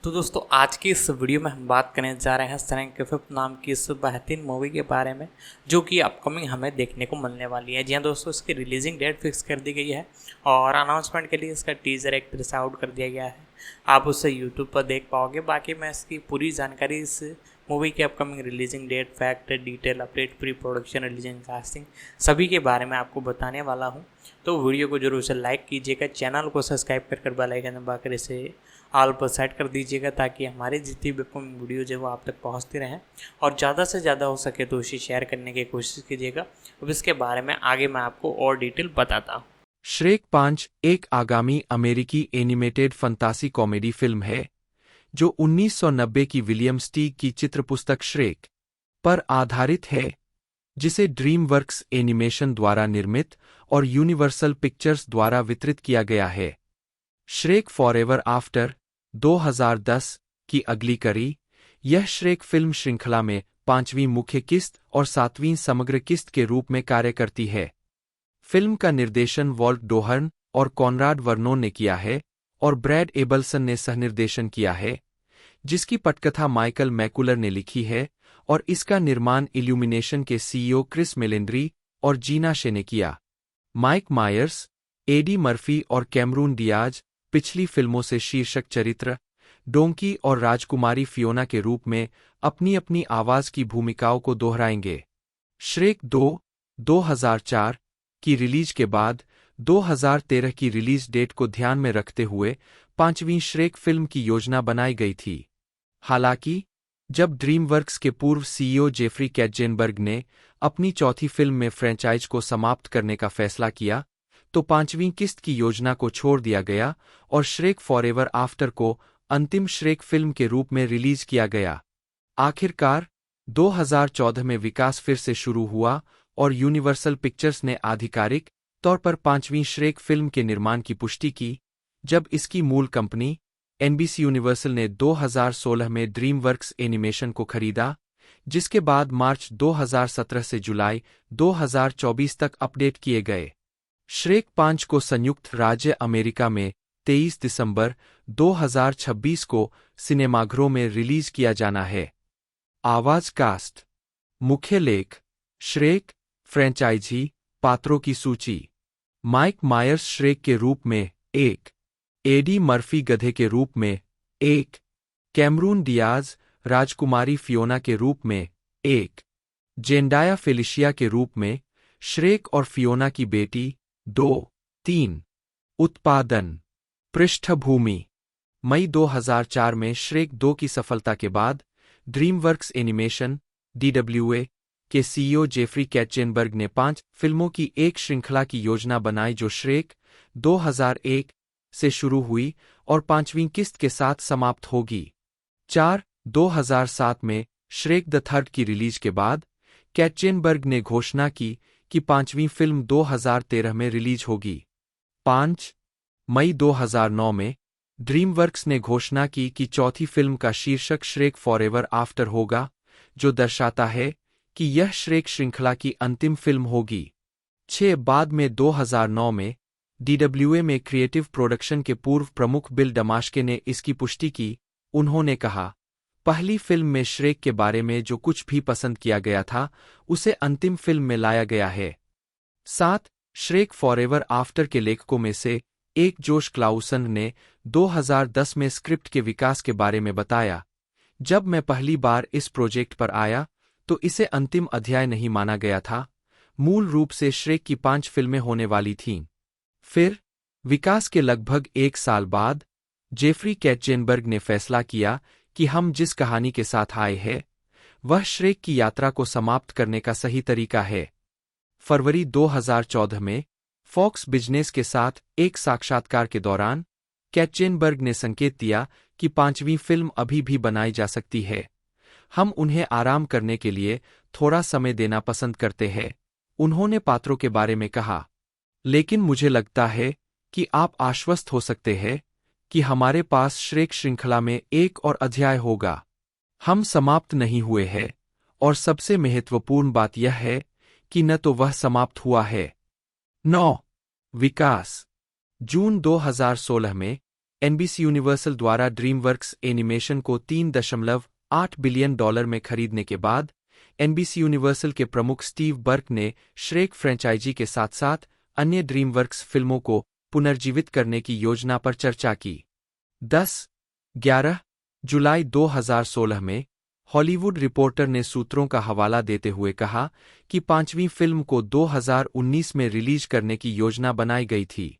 तो दोस्तों आज की इस वीडियो में हम बात करने जा रहे हैं श्रृंक के फिफ्थ नाम की इस बेहतरीन मूवी के बारे में जो कि अपकमिंग हमें देखने को मिलने वाली है। जी हाँ दोस्तों, इसकी रिलीजिंग डेट फिक्स कर दी गई है और अनाउंसमेंट के लिए इसका टीज़र एक तरह से आउट कर दिया गया है। आप उसे यूट्यूब पर देख पाओगे। बाकी मैं इसकी पूरी जानकारी इस मूवी की upcoming releasing date, fact, detail, update, pre production, releasing, casting सभी के बारे में आपको बताने वाला हूँ। तो वीडियो को जरूर से लाइक कीजिएगा, चैनल को सब्सक्राइब कर बेल आइकन दबाकर इसे ऑल पर सेट कर दीजिएगा ताकि हमारी जितनी भी वीडियोज है वो आप तक पहुंचती रहें और ज़्यादा से ज़्यादा हो सके तो उसे शेयर करने की कोशिश कीजिएगा। अब इसके बारे में आगे मैं आपको और डिटेल बताता हूँ। श्रेक 5 एक आगामी अमेरिकी एनिमेटेड फंतासी कॉमेडी फिल्म है जो 1990 की विलियम स्टीग की चित्रपुस्तक श्रेक पर आधारित है, जिसे ड्रीमवर्क्स एनिमेशन द्वारा निर्मित और यूनिवर्सल पिक्चर्स द्वारा वितरित किया गया है। श्रेक फॉरएवर आफ्टर 2010 की अगली कड़ी, यह श्रेक फिल्म श्रृंखला में 5वीं मुख्य किस्त और 7वीं समग्र किस्त के रूप में कार्य करती है। फिल्म का निर्देशन वॉल्ट डोहर्न और कॉनराड वर्नोन ने किया है और ब्रैड एबल्सन ने सहनिर्देशन किया है, जिसकी पटकथा माइकल मैकुलर ने लिखी है और इसका निर्माण इल्यूमिनेशन के सीईओ क्रिस मेलेंड्री और जीना शे ने किया। माइक मायर्स, एडी मर्फी और कैमरून डियाज पिछली फिल्मों से शीर्षक चरित्र डोंकी और राजकुमारी फियोना के रूप में अपनी अपनी आवाज की भूमिकाओं को दोहराएंगे। श्रेक 2 2004 की रिलीज के बाद 2013 की रिलीज डेट को ध्यान में रखते हुए 5वीं श्रेक फिल्म की योजना बनाई गई थी। हालांकि जब ड्रीमवर्क्स के पूर्व सीईओ जेफरी कैटजेनबर्ग ने अपनी चौथी फिल्म में फ्रेंचाइज को समाप्त करने का फैसला किया, तो 5वीं किस्त की योजना को छोड़ दिया गया और श्रेक फॉरएवर आफ्टर को अंतिम श्रेक फिल्म के रूप में रिलीज किया गया। आखिरकार 2014 में विकास फिर से शुरू हुआ और यूनिवर्सल पिक्चर्स ने आधिकारिक तौर पर 5वीं श्रेक फिल्म के निर्माण की पुष्टि की, जब इसकी मूल कंपनी एनबीसी यूनिवर्सल ने 2016 में ड्रीमवर्क्स एनिमेशन को खरीदा, जिसके बाद मार्च 2017 से जुलाई 2024 तक अपडेट किए गए। श्रेक 5 को संयुक्त राज्य अमेरिका में 23 दिसंबर 2026 को सिनेमाघरों में रिलीज किया जाना है। आवाज कास्ट, मुख्य लेख, श्रेक फ्रेंचाइजी पात्रों की सूची। माइक मायर्स श्रेक के रूप में 1, एडी मर्फी गधे के रूप में 1, कैमरून डियाज राजकुमारी फियोना के रूप में 1, जेंडाया फेलिशिया के रूप में श्रेक और फियोना की बेटी 2, 3। उत्पादन पृष्ठभूमि। मई 2004 में श्रेक 2 की सफलता के बाद ड्रीमवर्क्स एनिमेशन DWA के सीईओ जेफरी कैटजेनबर्ग ने 5 फिल्मों की एक श्रृंखला की योजना बनाई जो श्रेक 2001 से शुरू हुई और 5वीं किस्त के साथ समाप्त होगी। 2007 में श्रेक द थर्ड की रिलीज के बाद कैटजेनबर्ग ने घोषणा की कि 5वीं फिल्म 2013 में रिलीज होगी। 5 मई 2009 में ड्रीमवर्क्स ने घोषणा की कि चौथी फिल्म का शीर्षक श्रेक फॉरएवर आफ्टर होगा, जो दर्शाता है कि यह श्रेक श्रृंखला की अंतिम फिल्म होगी। 6 बाद में 2009 में DWA में क्रिएटिव प्रोडक्शन के पूर्व प्रमुख बिल डमाश्के ने इसकी पुष्टि की। उन्होंने कहा, पहली फिल्म में श्रेक के बारे में जो कुछ भी पसंद किया गया था उसे अंतिम फिल्म में लाया गया है। 7 श्रेक फॉरएवर आफ्टर के लेखकों में से एक जोश क्लाउसन ने 2010 में स्क्रिप्ट के विकास के बारे में बताया, जब मैं पहली बार इस प्रोजेक्ट पर आया तो इसे अंतिम अध्याय नहीं माना गया था। मूल रूप से श्रेक की 5 फिल्में होने वाली थीं। फिर विकास के लगभग 1 साल बाद जेफरी कैटजेनबर्ग ने फैसला किया कि हम जिस कहानी के साथ आए हैं वह श्रेक की यात्रा को समाप्त करने का सही तरीका है। फरवरी 2014 में फॉक्स बिजनेस के साथ एक साक्षात्कार के दौरान कैटजेनबर्ग ने संकेत दिया कि 5वीं फिल्म अभी भी बनाई जा सकती है। हम उन्हें आराम करने के लिए थोड़ा समय देना पसंद करते हैं, उन्होंने पात्रों के बारे में कहा। लेकिन मुझे लगता है कि आप आश्वस्त हो सकते हैं कि हमारे पास श्रेक श्रृंखला में एक और अध्याय होगा। हम समाप्त नहीं हुए हैं और सबसे महत्वपूर्ण बात यह है कि न तो वह समाप्त हुआ है। 9 विकास। जून 2016 में एनबीसी यूनिवर्सल द्वारा ड्रीमवर्क्स एनिमेशन को $3.8 बिलियन में खरीदने के बाद एनबीसी यूनिवर्सल के प्रमुख स्टीव बर्क ने श्रेक फ्रेंचाइजी के साथ साथ अन्य ड्रीमवर्क्स फिल्मों को पुनर्जीवित करने की योजना पर चर्चा की। 10-11 जुलाई 2016 में हॉलीवुड रिपोर्टर ने सूत्रों का हवाला देते हुए कहा कि 5वीं फिल्म को 2019 में रिलीज करने की योजना बनाई गई थी।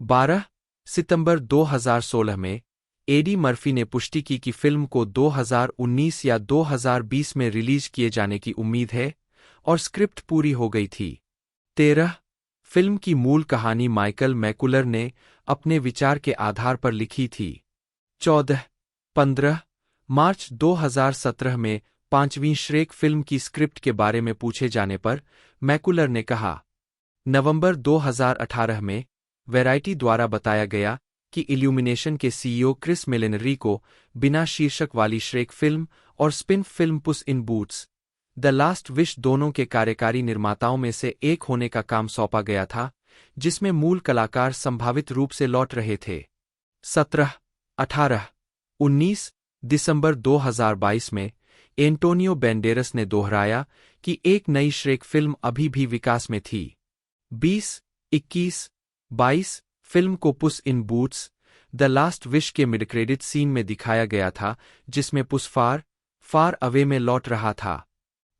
12 सितंबर 2016 में एडी मर्फी ने पुष्टि की कि फिल्म को 2019 या 2020 में रिलीज किए जाने की उम्मीद है और स्क्रिप्ट पूरी हो गई थी। 13 फिल्म की मूल कहानी माइकल मैकुलर ने अपने विचार के आधार पर लिखी थी। 14-15 मार्च 2017 में 5वीं श्रेक फिल्म की स्क्रिप्ट के बारे में पूछे जाने पर मैकुलर ने कहा। नवंबर 2018 में वैराइटी द्वारा बताया गया कि इल्यूमिनेशन के सीईओ क्रिस मेलिनरी को बिना शीर्षक वाली श्रेक फिल्म और स्पिन फिल्म पुस इन बूट्स द लास्ट विश दोनों के कार्यकारी निर्माताओं में से एक होने का काम सौंपा गया था, जिसमें मूल कलाकार संभावित रूप से लौट रहे थे। 17-18-19 दिसंबर 2022 में एंटोनियो बैंडेरस ने दोहराया कि एक नई श्रेक फिल्म अभी भी विकास में थी। 20-21-22 फिल्म को पुस इन बूट्स द लास्ट विश के मिडक्रेडिट सीन में दिखाया गया था, जिसमें पुस फार अवे में लौट रहा था।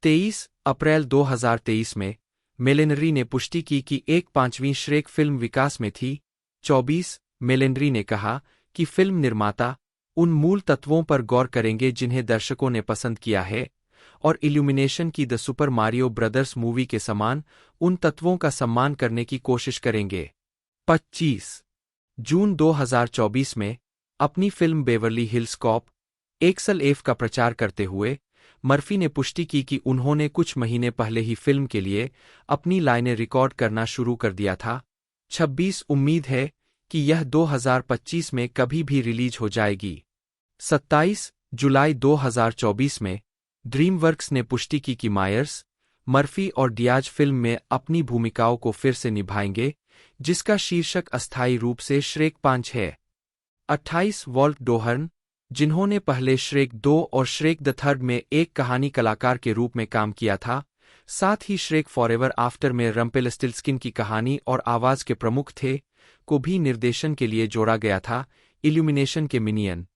23 अप्रैल 2023 में मेलिनरी ने पुष्टि की कि एक 5वीं श्रेक फिल्म विकास में थी। 24 मेलिनरी ने कहा कि फिल्म निर्माता उन मूल तत्वों पर गौर करेंगे जिन्हें दर्शकों ने पसंद किया है और इल्यूमिनेशन की the super Mario brothers movie के समान उन तत्वों का सम्मान करने की कोशिश करेंगे। 25 जून 2024 में अपनी film Beverly Hills Cop XLF का प्रचार करते हुए मर्फी ने पुष्टि की कि उन्होंने कुछ महीने पहले ही फिल्म के लिए अपनी लाइनें रिकॉर्ड करना शुरू कर दिया था। 26 उम्मीद है कि यह 2025 में कभी भी रिलीज हो जाएगी। 27 जुलाई 2024 में ड्रीमवर्क्स ने पुष्टि की कि मायर्स, मर्फी और डियाज फिल्म में अपनी भूमिकाओं को फिर से निभाएंगे, जिसका शीर्षक अस्थायी रूप से श्रेक 5 है। 28 वॉल्ट डोहर्न, जिन्होंने पहले श्रेक 2 और श्रेक द थर्ड में एक कहानी कलाकार के रूप में काम किया था, साथ ही श्रेक फॉरएवर आफ्टर में रम्पेलस्टिल्स्किन की कहानी और आवाज के प्रमुख थे, को भी निर्देशन के लिए जोड़ा गया था। इल्यूमिनेशन के मिनियन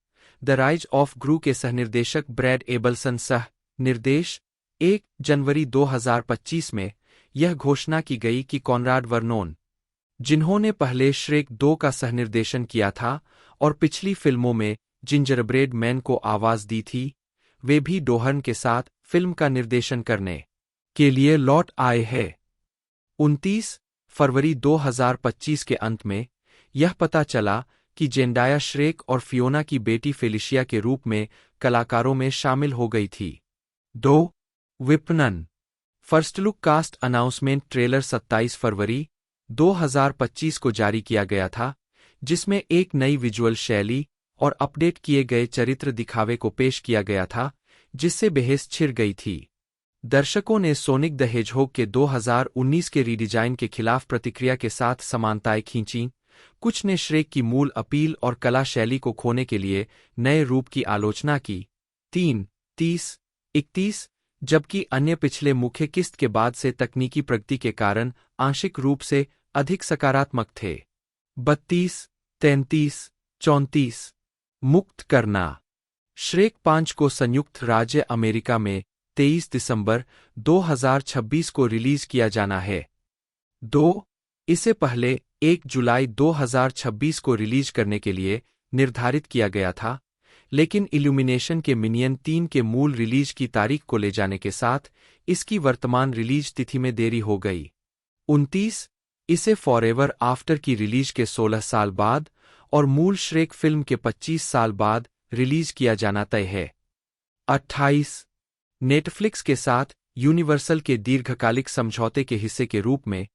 द राइज ऑफ ग्रू के सहनिर्देशक ब्रैड एबलसन सह निर्देश 1 जनवरी 2025 में यह घोषणा की गई कि कॉनराड वर्नोन, जिन्होंने पहले श्रेक 2 का सहनिर्देशन किया था और पिछली फिल्मों में जिंजरब्रेड मैन को आवाज दी थी, वे भी डोहर्न के साथ फिल्म का निर्देशन करने के लिए लौट आए हैं। 29 फरवरी 2025 के अंत में यह पता चला कि जेंडाया श्रेक और फियोना की बेटी फेलिशिया के रूप में कलाकारों में शामिल हो गई थी। 2 विपणन first look cast announcement trailer 27 फरवरी 2025 को जारी किया गया था, जिसमें एक नई विजुअल शैली और अपडेट किए गए चरित्र दिखावे को पेश किया गया था, जिससे बहस छिड़ गई थी। दर्शकों ने सोनिक द हेजहोग के 2019 के रीडिजाइन के खिलाफ प्रतिक्रिया के साथ समानताएं खींचीं, कुछ ने श्रेक की मूल अपील और कला शैली को खोने के लिए नए रूप की आलोचना की। 30-31 जबकि अन्य पिछले मुख्य किस्त के बाद से तकनीकी प्रगति के कारण आंशिक रूप से अधिक सकारात्मक थे। 32-33-34 मुक्त करना श्रेक 5 को संयुक्त राज्य अमेरिका में 23 दिसंबर 2026 को रिलीज किया जाना है। 2 इसे पहले 1 जुलाई 2026 को रिलीज करने के लिए निर्धारित किया गया था, लेकिन इल्यूमिनेशन के मिनियन 3 के मूल रिलीज की तारीख को ले जाने के साथ इसकी वर्तमान रिलीज तिथि में देरी हो गई। 29 इसे फॉरएवर आफ्टर की रिलीज के 16 साल बाद और मूल श्रेक फिल्म के 25 साल बाद रिलीज किया जाना तय है। 28 नेटफ्लिक्स के साथ यूनिवर्सल के दीर्घकालिक समझौते के हिस्से के रूप में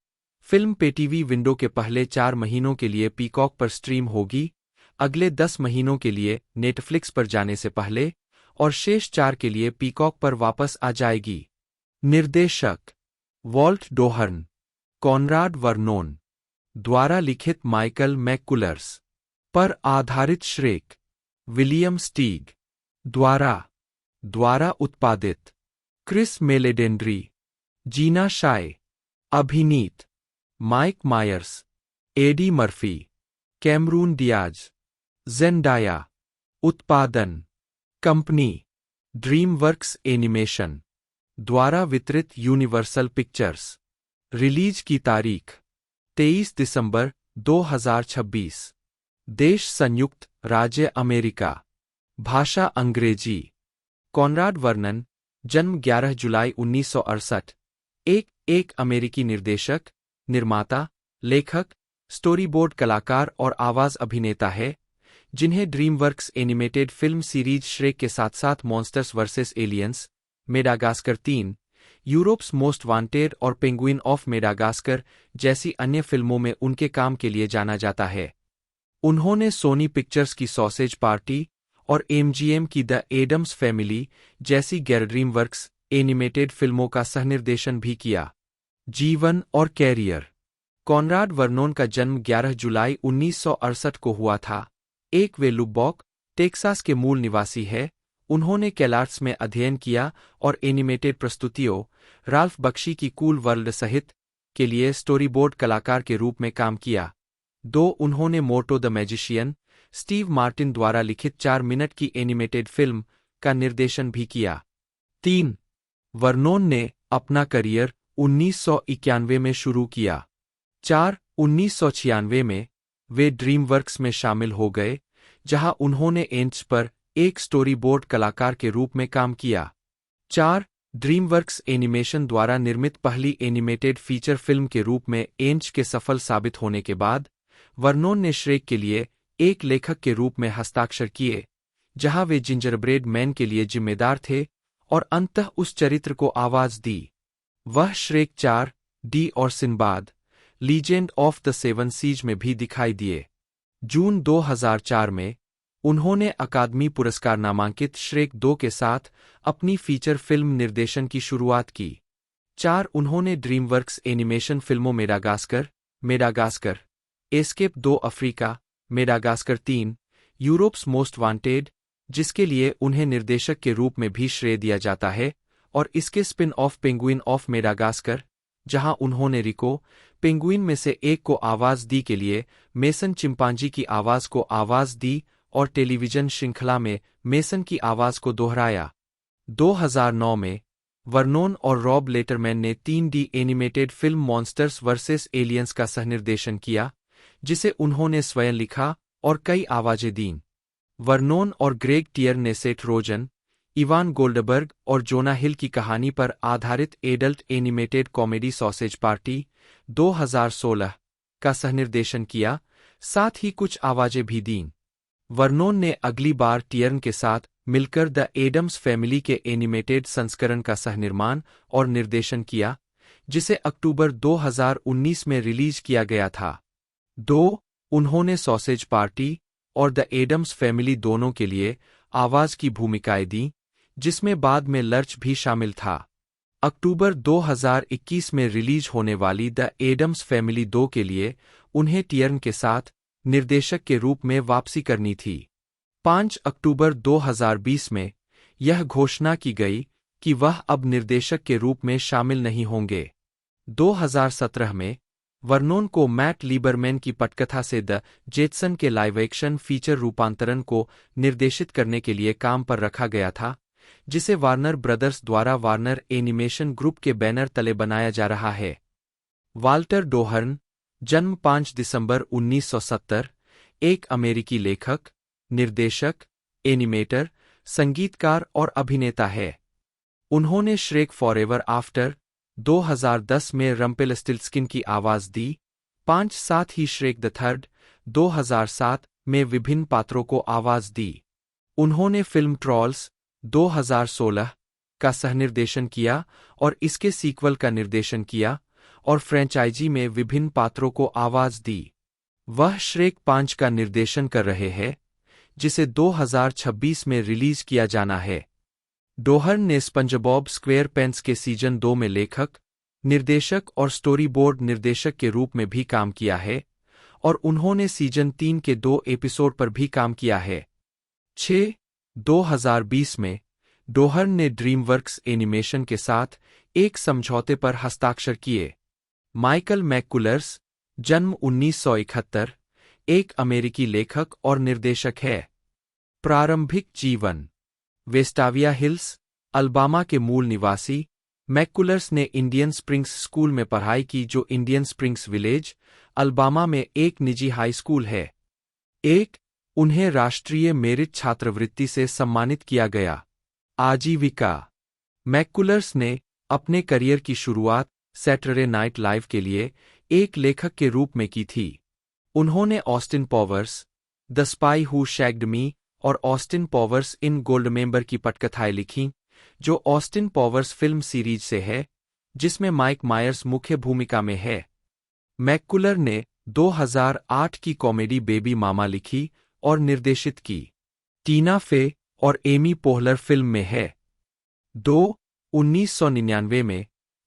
फिल्म पेटीवी विंडो के पहले 4 महीनों के लिए पीकॉक पर स्ट्रीम होगी, अगले 10 महीनों के लिए नेटफ्लिक्स पर जाने से पहले और शेष 4 के लिए पीकॉक पर वापस आ जाएगी। निर्देशक वॉल्ट डोहर्न, कॉनराड वर्नोन द्वारा लिखित माइकल मैककुलर्स, पर आधारित श्रेक, विलियम स्टीग द्वारा उत्पादित, क्रिस मेलेडेंड्री, जीना शाय, अभिनीत, Mike Myers, Eddie Murphy, Cameron Diaz, Zendaya. उत्पादन कंपनी ड्रीमवर्क्स एनिमेशन द्वारा वितरित यूनिवर्सल पिक्चर्स। रिलीज की तारीख 23 दिसंबर 2026। देश संयुक्त राज्य अमेरिका। भाषा अंग्रेजी। कॉनराड वर्नन, जन्म 11 जुलाई 1968, एक अमेरिकी निर्देशक, निर्माता, लेखक, स्टोरीबोर्ड कलाकार और आवाज अभिनेता है, जिन्हें DreamWorks animated film series Shrek के साथ साथ monsters versus aliens, Madagascar 3, Europe's most wanted और पेंगुइन ऑफ मेडागास्कर जैसी अन्य फिल्मों में उनके काम के लिए जाना जाता है। उन्होंने सोनी पिक्चर्स की सॉसेज पार्टी और एमजीएम की द एडम्स फैमिली जैसी गैर ड्रीमवर्क्स एनिमेटेड फिल्मों का सहनिर्देशन भी किया। जीवन और कैरियर। कॉनराड वर्नोन का जन्म 11 जुलाई 1968 को हुआ था। वे लुब्बॉक, टेक्सास के मूल निवासी है। उन्होंने कैलार्ट्स में अध्ययन किया और एनिमेटेड प्रस्तुतियों, राल्फ बख्शी की कूल वर्ल्ड सहित के लिए स्टोरीबोर्ड कलाकार के रूप में काम किया। उन्होंने मोर्टो द मैजिशियन, स्टीव मार्टिन द्वारा लिखित 4 मिनट की एनिमेटेड फिल्म का निर्देशन भी किया। 3. वर्नोन ने अपना करियर 1991 में शुरू किया। 4. 1996 में वे ड्रीमवर्क्स में शामिल हो गए, जहां उन्होंने एंच पर एक स्टोरीबोर्ड कलाकार के रूप में काम किया। 4. ड्रीमवर्क्स एनिमेशन द्वारा निर्मित पहली एनिमेटेड फीचर फिल्म के रूप में एंच के सफल साबित होने के बाद, वर्नोन ने श्रेक के लिए एक लेखक के रूप में हस्ताक्षर किए, जहां वे जिंजरब्रेड मैन के लिए जिम्मेदार थे और अंततः उस चरित्र को आवाज दी। वह श्रेक 4, डी और Sinbad, Legend of the Seven Seas में भी दिखाई दिए। जून 2004 में उन्होंने अकादमी पुरस्कार नामांकित श्रेक 2 के साथ अपनी फीचर फिल्म निर्देशन की शुरुआत की। 4. उन्होंने ड्रीमवर्क्स एनिमेशन फिल्मों Madagascar, escape 2 Africa, Madagascar 3, Europe's most wanted, जिसके लिए उन्हें निर्देशक के रूप में भी श्रेय दिया जाता है, और इसके spin off penguin of Madagascar, जहां उन्होंने रिको, पेंगुइन में से एक को आवाज दी के लिए मेसन चिंपांजी की आवाज को आवाज दी और टेलीविजन श्रृंखला में मेसन की आवाज को दोहराया। 2009 में वर्नोन और रॉब लेटरमैन ने 3D animated film monsters versus aliens का सहनिर्देशन किया, जिसे उन्होंने स्वयं लिखा और कई आवाजें दीं। वर्नोन और ग्रेग टियर ने सेथ रोजन, इवान गोल्डबर्ग और जोना हिल की कहानी पर आधारित adult animated comedy sausage party 2016 का सहनिर्देशन किया, साथ ही कुछ आवाजें भी दीं। वर्नोन ने अगली बार टियर्न के साथ मिलकर द एडम्स फैमिली के एनिमेटेड संस्करण का सहनिर्माण और निर्देशन किया, जिसे अक्टूबर 2019 में रिलीज किया गया था। 2. उन्होंने सॉसेज पार्टी और द एडम्स फैमिली दोनों के लिए आवाज की भूमिकाएं दी, जिसमें बाद में लर्च भी शामिल था। अक्टूबर 2021 में रिलीज होने वाली द एडम्स फैमिली 2 के लिए उन्हें टियर्न के साथ निर्देशक के रूप में वापसी करनी थी। 5 अक्टूबर 2020 में यह घोषणा की गई कि वह अब निर्देशक के रूप में शामिल नहीं होंगे। 2017 में वर्नोन को मैट लीबरमैन की पटकथा से द जेटसन के लाइव एक्शन फीचर रूपांतरण को निर्देशित करने के लिए काम पर रखा गया था, जिसे वार्नर ब्रदर्स द्वारा वार्नर एनिमेशन ग्रुप के बैनर तले बनाया जा रहा है। वाल्टर डोहर्न, जन्म 5 दिसंबर 1970, एक अमेरिकी लेखक, निर्देशक, एनिमेटर, संगीतकार और अभिनेता है। उन्होंने श्रेक फॉरएवर आफ्टर 2010 में रम्पेलस्टिल्टस्किन की आवाज दी। 5 साथ ही श्रेक द थर्ड 2007 में विभिन्न पात्रों को आवाज दी। उन्होंने फिल्म ट्रॉल्स 2016 का सहनिर्देशन किया और इसके सीक्वल का निर्देशन किया और फ्रेंचाइजी में विभिन्न पात्रों को आवाज दी। वह श्रेक 5 का निर्देशन कर रहे हैं, जिसे 2026 में रिलीज किया जाना है। डोहर्न ने स्पंजबॉब स्क्वेयरपेंस के सीजन 2 में लेखक, निर्देशक और स्टोरीबोर्ड निर्देशक के रूप में भी काम किया है और उन्होंने सीजन 3 के 2 एपिसोड पर भी काम किया है। 6. 2020 में डोहर्न ने ड्रीमवर्क्स एनिमेशन के साथ एक समझौते पर हस्ताक्षर किए। माइकल मैककुलर्स, जन्म 1971, एक अमेरिकी लेखक और निर्देशक है। प्रारंभिक जीवन। वेस्टाविया हिल्स, अल्बामा के मूल निवासी, मैककुलर्स ने इंडियन स्प्रिंग्स स्कूल में पढ़ाई की जो इंडियन स्प्रिंग्स विलेज, अल्बामा में एक निजी हाई स्कूल है। उन्हें राष्ट्रीय मेरिट छात्रवृत्ति से सम्मानित किया गया। आजीविका। मैककुलर्स ने अपने करियर की शुरुआत सैटरडे नाइट लाइव के लिए एक लेखक के रूप में की थी। उन्होंने Austin Powers, the spy who shagged मी और ऑस्टिन पॉवर्स इन गोल्डमेंबर की पटकथाएं लिखीं, जो ऑस्टिन पॉवर्स फिल्म सीरीज से है, जिसमें माइक मायर्स मुख्य भूमिका में है। मैककुलर ने 2008 की कॉमेडी बेबी मामा लिखी और निर्देशित की। टीना फे और एमी पोहलर फिल्म में है। 1999 में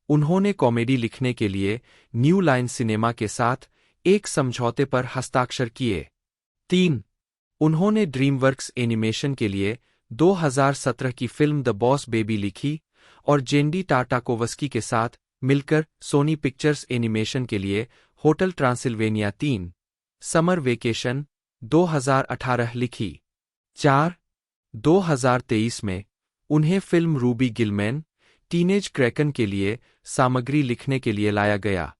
उन्होंने कॉमेडी लिखने के लिए न्यू लाइन सिनेमा के साथ एक समझौते पर हस्ताक्षर किए। 3. उन्होंने ड्रीमवर्क्स एनिमेशन के लिए 2017 की फिल्म द बॉस बेबी लिखी और जेंडी टाटाकोवस्की के साथ मिलकर सोनी पिक्चर्स एनिमेशन के लिए होटल ट्रांसिल्वेनिया 3, समर वेकेशन 2018 लिखी। 4. 2023 में उन्हें film Ruby Gillman, teenage Kraken के लिए सामग्री लिखने के लिए लाया गया।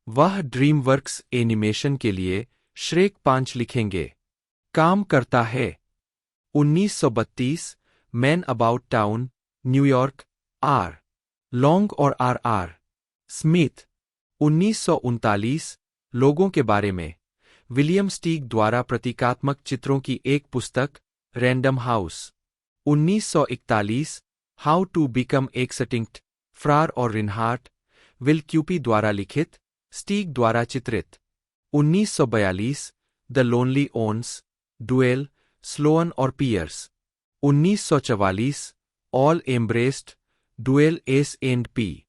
वह ड्रीमवर्क्स एनिमेशन के लिए श्रेक 5 लिखेंगे। काम करता है। 1932, Man About Town, New York, R. Long और आर. स्मिथ। 1939, लोगों के बारे में, विलियम स्टीग द्वारा प्रतीकात्मक चित्रों की एक पुस्तक, Random House. 1941, how to become extinct, Farrar और रिनहार्ट, विल क्यूपी द्वारा लिखित, स्टीग द्वारा चित्रित। 1942, the lonely ones, Duell, Sloan और Pearce. 1944, all embraced, Duell S and P.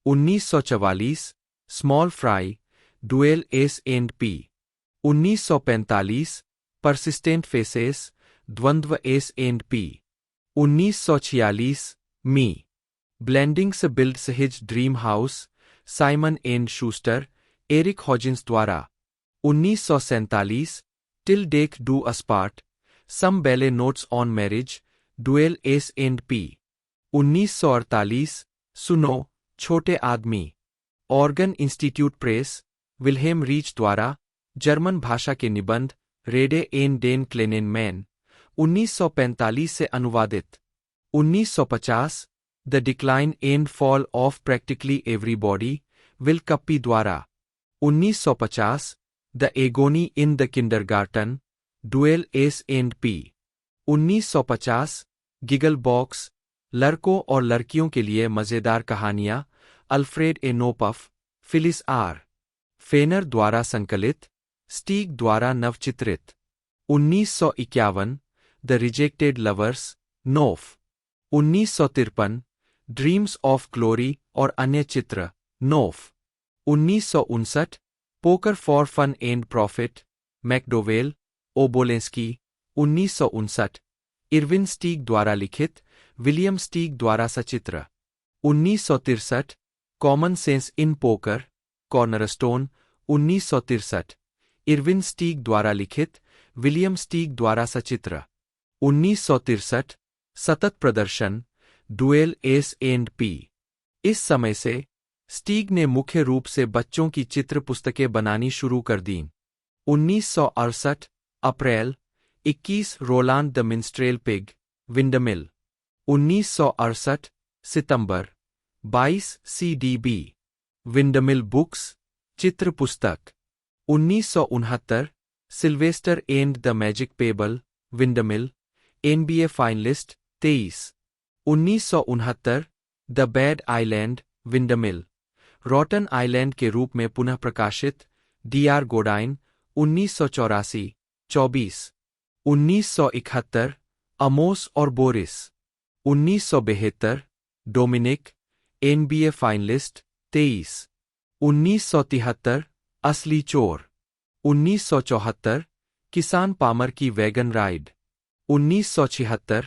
1944, small fry, Duell S and P. 1945, persistent faces, द्वंद्व S and P. 1946, me Blandings builds his dream house, Simon and Schuster, Eric Hodgins द्वारा। 1947, till deck do us part, some ballet notes on marriage, Duell S and P. 1948, सुनो, छोटे आदमी, Orgone Institute Press, Wilhelm Reich द्वारा, German भाषा के निबंध, रेडे N Dane क्लेनेन man, 1945 से अनुवादित। 1950, the decline and fall of practically everybody, Will Cuppy द्वारा। 1950, the agony in the kindergarten, Duell S and P. 1950, giggle box, लड़कों और लड़कियों के लिए मजेदार कहानियां, Alfred A Knopf, Phyllis R. Fenner द्वारा संकलित, स्टीग द्वारा नवचित्रित। 1951, the rejected lovers, Knopf. 1953, dreams of glory और अन्य चित्र, Knopf. 1959, poker for fun and profit, McDowell, Obolensky. 1959, Irwin Steig द्वारा लिखित, विलियम स्टीग द्वारा सचित्र। 1963, common sense in poker, Cornerstone. 1963, Irwin Steig द्वारा लिखित, विलियम स्टीग द्वारा सचित्र। 1963, सतत प्रदर्शन, डुएल एस एंड पी। इस समय से स्टीग ने मुख्य रूप से बच्चों की चित्र पुस्तकें बनानी शुरू कर दीं। 1968, अप्रैल 21, Roland the minstrel pig, Windmill. 1968, सितंबर 22, CDB, विंडमिल बुक्स, चित्र पुस्तक। 1969, Sylvester and the magic pebble, Windmill, NBA finalist 23। 1969, the bad island, Windmill, rotten island के रूप में पुनः प्रकाशित, DR गोडाइन। 1984, 24। 1971, अमोस और बोरिस। 1972, डोमिनिक, NBA फाइनलिस्ट 23। 1973, असली चोर। 1974 किसान पामर की वैगन राइड। 1976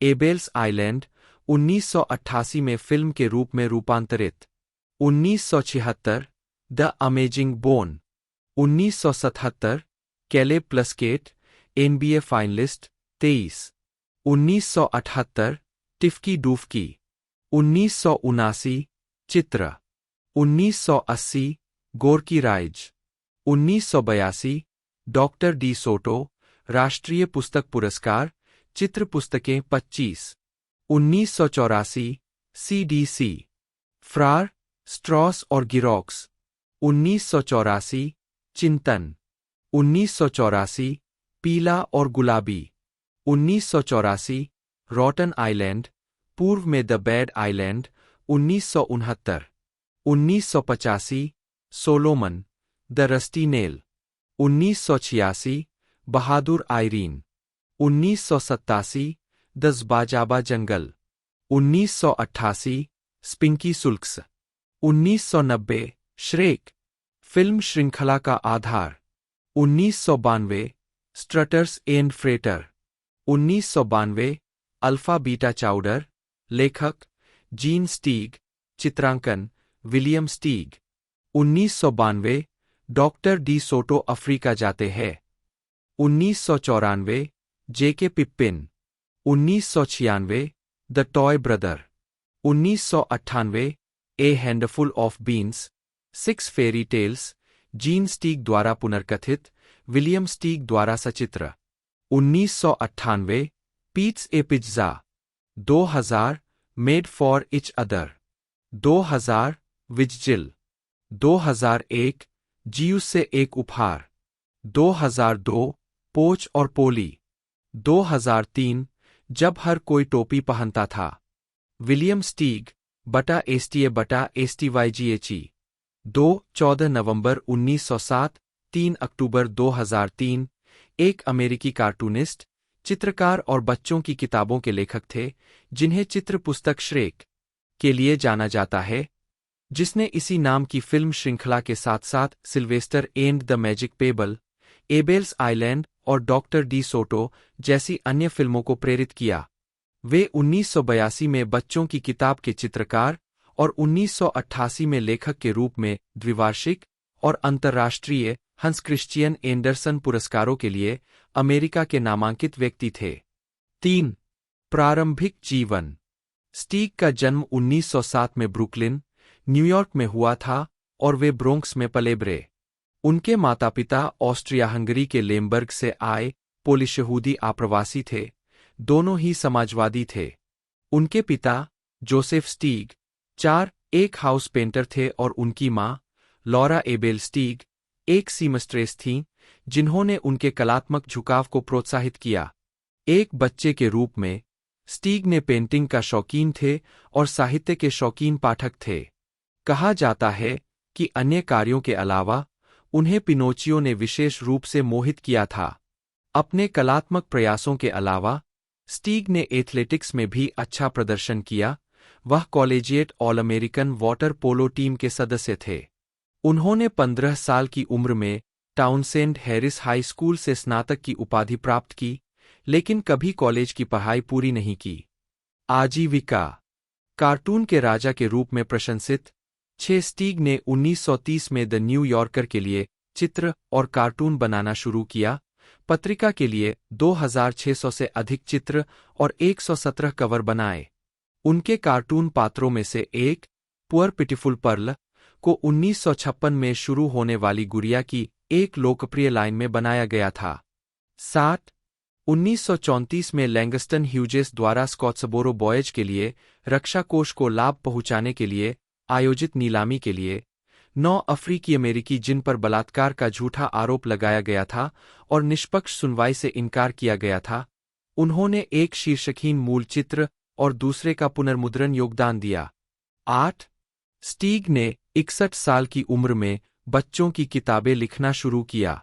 एबेल्स आइलैंड 1988 में फिल्म के रूप में रूपांतरित। 1976 the amazing bone. 1977 Caleb Plusket NBA finalist 23। 1978 Tiffky Doofky. 1979 चित्र। 1980 गोरकी राइज। 1982 डॉक्टर डी सोटो राष्ट्रीय पुस्तक पुरस्कार चित्र पुस्तकें 25। 1984 CDC फ्रार स्ट्रॉस और गिरॉक्स। 1984 चिंतन। 1984 पीला और गुलाबी। 1984 रॉटन आइलैंड पूर्व में the bad island. 1969 1985 Solomon the rusty nail. 1986 बहादुर Irene. 1987 the Zabajaba jungle. 1988 Spinky Sulks. 1990 Shrek film श्रृंखला का आधार। 1992 strutters and fretter. 1992 alpha beta chowder लेखक जीन स्टीग चित्रांकन William Steig. 1992 doctor De Soto Africa जाते हैं। 1994 JK Pippin. 1996 the toy brother. 1998 a handful of beans 6 fairy tales Jeanne Steig द्वारा पुनर्कथित William Steig द्वारा सचित्र। 1998 Pitt's A pizza. 2000 made for each other. 2000 विजजिल। 2001 Zeus से एक उपहार। 2002 पोच और पोली। 2003 जब हर कोई टोपी पहनता था विलियम स्टीग बटा एसटीए बटा एसटीवाईजीएचई। 14 नवंबर 1907 3 अक्टूबर 2003 एक अमेरिकी कार्टूनिस्ट चित्रकार और बच्चों की किताबों के लेखक थे जिन्हें चित्र पुस्तक श्रेक के लिए जाना जाता है, जिसने इसी नाम की फिल्म श्रृंखला के साथ साथ Sylvester and the magic pebble Abel's island और डॉक्टर डी सोटो जैसी अन्य फिल्मों को प्रेरित किया। वे 1982 में बच्चों की किताब के चित्रकार और 1988 में लेखक के रूप में द्विवार्षिक और अंतर्राष्ट्रीय हंस क्रिश्चियन एंडरसन पुरस्कारों के लिए अमेरिका के नामांकित व्यक्ति थे। 3 प्रारंभिक जीवन। स्टीग का जन्म 1907 में ब्रुकलिन, न्यूयॉर्क में हुआ था और वे ब्रोंक्स में पले बड़े। उनके माता पिता ऑस्ट्रिया हंगरी के लेम्बर्ग से आए पोलिश यहूदी आप्रवासी थे, दोनों ही समाजवादी थे। उनके पिता जोसेफ स्टीग एक हाउस पेंटर थे और उनकी मां लॉरा एबेल स्टीग एक सीमस्ट्रेस थीं, जिन्होंने उनके कलात्मक झुकाव को प्रोत्साहित किया। एक बच्चे के रूप में स्टीग ने पेंटिंग का शौकीन थे और साहित्य के शौकीन पाठक थे। कहा जाता है कि अन्य कार्यों के अलावा उन्हें पिनोचियो ने विशेष रूप से मोहित किया था। अपने कलात्मक प्रयासों के अलावा स्टीग ने एथलेटिक्स में भी अच्छा प्रदर्शन किया। वह collegiate all American water polo team के सदस्य थे। उन्होंने 15 साल की उम्र में टाउनसेंड हैरिस हाई स्कूल से स्नातक की उपाधि प्राप्त की, लेकिन कभी कॉलेज की पढ़ाई पूरी नहीं की। आजीविका। कार्टून के राजा के रूप में प्रशंसित 6 स्टीग ने 1930 में द न्यू यॉर्कर के लिए चित्र और कार्टून बनाना शुरू किया। पत्रिका के लिए 2600 से अधिक चित्र और 117 कवर बनाए। उनके कार्टून पात्रों में से एक पुअर पिटिफुल पर्ल को 1956 में शुरू होने वाली गुड़िया की एक लोकप्रिय लाइन में बनाया गया था। 1934 में लैंगस्टन ह्यूजेस द्वारा स्कॉट्सबोरो बॉयज के लिए रक्षा कोष को लाभ पहुंचाने के लिए आयोजित नीलामी के लिए 9 अफ्रीकी अमेरिकी जिन पर बलात्कार का झूठा आरोप लगाया गया था और निष्पक्ष सुनवाई से इनकार किया गया था, उन्होंने एक शीर्षकहीन मूल चित्र और दूसरे का पुनर्मुद्रण योगदान दिया। 8 स्टीग ने 61 साल की उम्र में बच्चों की किताबें लिखना शुरू किया।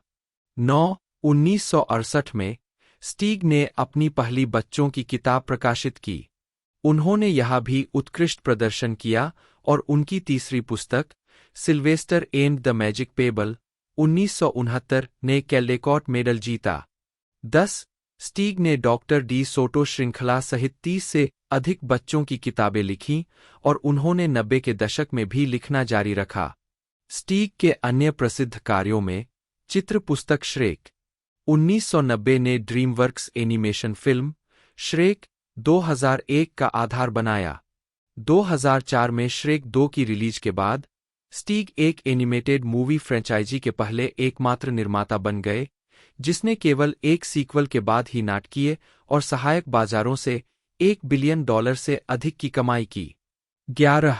9 1968 में स्टीग ने अपनी पहली बच्चों की किताब प्रकाशित की। उन्होंने यह भी उत्कृष्ट प्रदर्शन किया और उनकी तीसरी पुस्तक Sylvester and the magic payable 1969 ने कैल्डेकॉट मेडल जीता। 10. स्टीग ने डॉक्टर डी सोटो श्रृंखला सहित 30 से अधिक बच्चों की किताबें लिखीं और उन्होंने 90 के दशक में भी लिखना जारी रखा। स्टीग के अन्य प्रसिद्ध कार्यों में चित्र पुस्तक श्रेक 1990 ने ड्रीमवर्क्स एनिमेशन फिल्म श्रेक 2001 का आधार बनाया। 2004 में श्रेक 2 की रिलीज के बाद स्टीग एक एनिमेटेड मूवी फ्रेंचाइजी के पहले एकमात्र निर्माता बन गए जिसने केवल एक सीक्वल के बाद ही नाटकीय और सहायक बाजारों से $1 बिलियन से अधिक की कमाई की। 11.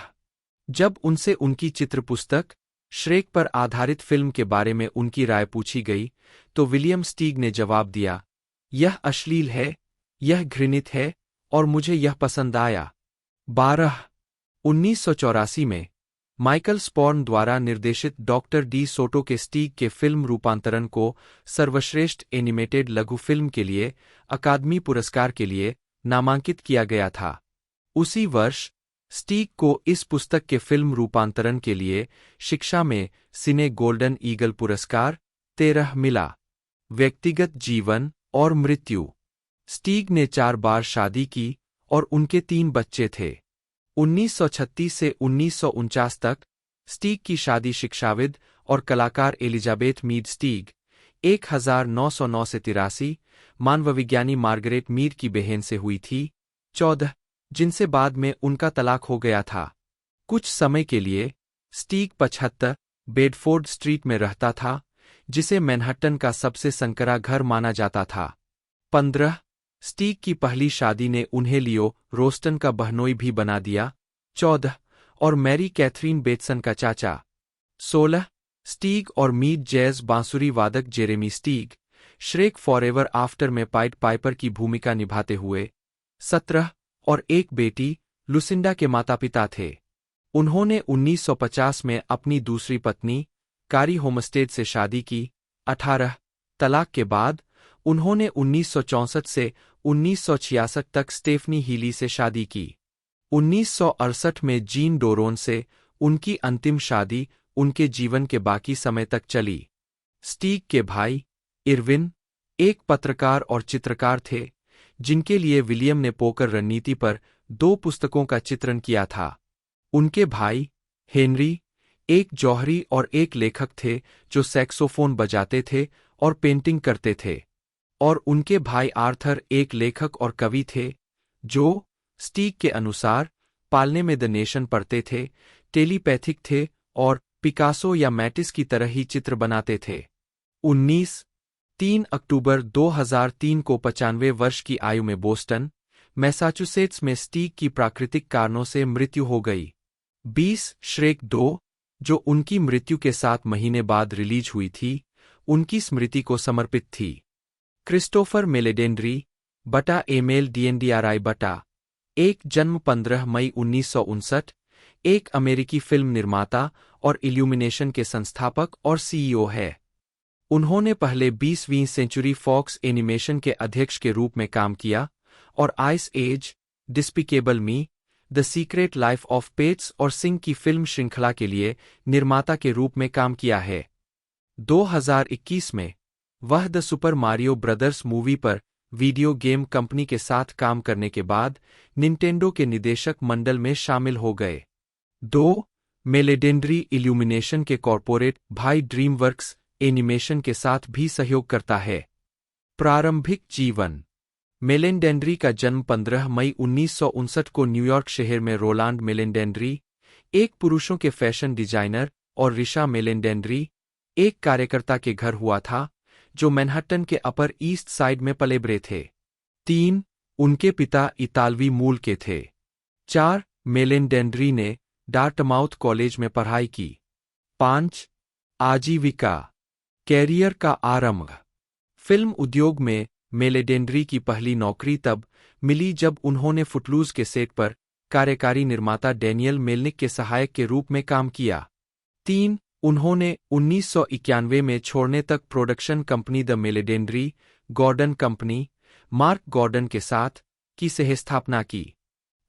जब उनसे उनकी चित्र पुस्तक श्रेक पर आधारित फिल्म के बारे में उनकी राय पूछी गई तो विलियम स्टीग ने जवाब दिया, यह अश्लील है, यह घृणित है और मुझे यह पसंद आया। 12. 1984 में माइकल स्पॉर्न द्वारा निर्देशित डॉक्टर डी सोटो के स्टीग के फिल्म रूपांतरण को सर्वश्रेष्ठ एनिमेटेड लघु फिल्म के लिए अकादमी पुरस्कार के लिए नामांकित किया गया था। उसी वर्ष स्टीग को इस पुस्तक के फिल्म रूपांतरण के लिए शिक्षा में सिने गोल्डन ईगल पुरस्कार 13 मिला। व्यक्तिगत जीवन और मृत्यु। स्टीग ने 4 बार शादी की और उनके 3 बच्चे थे। 1936 से 1949 तक स्टीग की शादी शिक्षाविद और कलाकार एलिजाबेथ मीड स्टीग 1909 से 83 मानवविज्ञानी मार्गरेट मीड की बहन से हुई थी। 14 जिनसे बाद में उनका तलाक हो गया था। कुछ समय के लिए स्टीग 75 बेडफोर्ड स्ट्रीट में रहता था जिसे मैनहट्टन का सबसे संकरा घर माना जाता था। 15 स्टीग की पहली शादी ने उन्हें लियो रोस्टन का बहनोई भी बना दिया। 14 और मैरी कैथरीन बेटसन का चाचा। 16 स्टीग और मीड जैज बांसुरी वादक जेरेमी स्टीग श्रेक फॉरएवर आफ्टर में पाइड पाइपर की भूमिका निभाते हुए 17 और एक बेटी लुसिंडा के माता पिता थे। उन्होंने 1950 में अपनी दूसरी पत्नी कारी होमस्टेड से शादी की। 18 तलाक के बाद उन्होंने 1964 से 1966 तक स्टेफनी हीली से शादी की। 1968 में जीन डोरोन से उनकी अंतिम शादी उनके जीवन के बाकी समय तक चली। स्टीग के भाई इरविन एक पत्रकार और चित्रकार थे जिनके लिए विलियम ने पोकर रणनीति पर 2 पुस्तकों का चित्रण किया था। उनके भाई हेनरी एक जौहरी और एक लेखक थे जो सैक्सोफोन बजाते थे और पेंटिंग करते थे, और उनके भाई आर्थर एक लेखक और कवि थे जो स्टीग के अनुसार पालने में द नेशन पढ़ते थे, टेलीपैथिक थे और पिकासो या मैटिस की तरह ही चित्र बनाते थे। 3 अक्टूबर 2003 को 95 वर्ष की आयु में बोस्टन, मैसाचुसेट्स में स्टीग की प्राकृतिक कारणों से मृत्यु हो गई। 20 श्रेक 2 जो उनकी मृत्यु के 7 महीने बाद रिलीज हुई थी, उनकी स्मृति को समर्पित थी। क्रिस्टोफर मेलेडेंड्री बटा एमेल डीएनडीआरआई बटा एक जन्म 15 मई 1959, एक अमेरिकी फिल्म निर्माता और इल्यूमिनेशन के संस्थापक और सीईओ है। उन्होंने पहले 20वीं सेंचुरी फॉक्स एनिमेशन के अध्यक्ष के रूप में काम किया और Ice Age, Despicable Me, the Secret Life of Pets और सिंग की फिल्म श्रृंखला के लिए निर्माता के रूप में काम किया है। 2021 में वह the super Mario brothers movie पर वीडियो गेम कंपनी के साथ काम करने के बाद निंटेंडो के निदेशक मंडल में शामिल हो गए। 2 मेलेडेंड्री इल्यूमिनेशन के कॉर्पोरेट भाई ड्रीमवर्क्स एनिमेशन के साथ भी सहयोग करता है। प्रारंभिक जीवन। मेलेडेंड्री का जन्म 15 मई 1959 को न्यूयॉर्क शहर में रोलांड मेलेडेंड्री, एक पुरुषों के फैशन डिजाइनर, और रिशा मेलेडेंड्री, एक कार्यकर्ता के घर हुआ था जो मैनहट्टन के अपर ईस्ट साइड में पले बड़े थे। 3 उनके पिता इतालवी मूल के थे। 4 मेलेडेंड्री ने डार्टमाउथ कॉलेज में पढ़ाई की। 5 आजीविका कैरियर का आरंभ। फिल्म उद्योग में मेलेडेंड्री की पहली नौकरी तब मिली जब उन्होंने फुटलूज के सेट पर कार्यकारी निर्माता डैनियल मेलनिक के सहायक के रूप में काम किया। 3 उन्होंने 1991 में छोड़ने तक production company the Meledandri Gordon company, Mark Gordon के साथ की सहस्थापना की।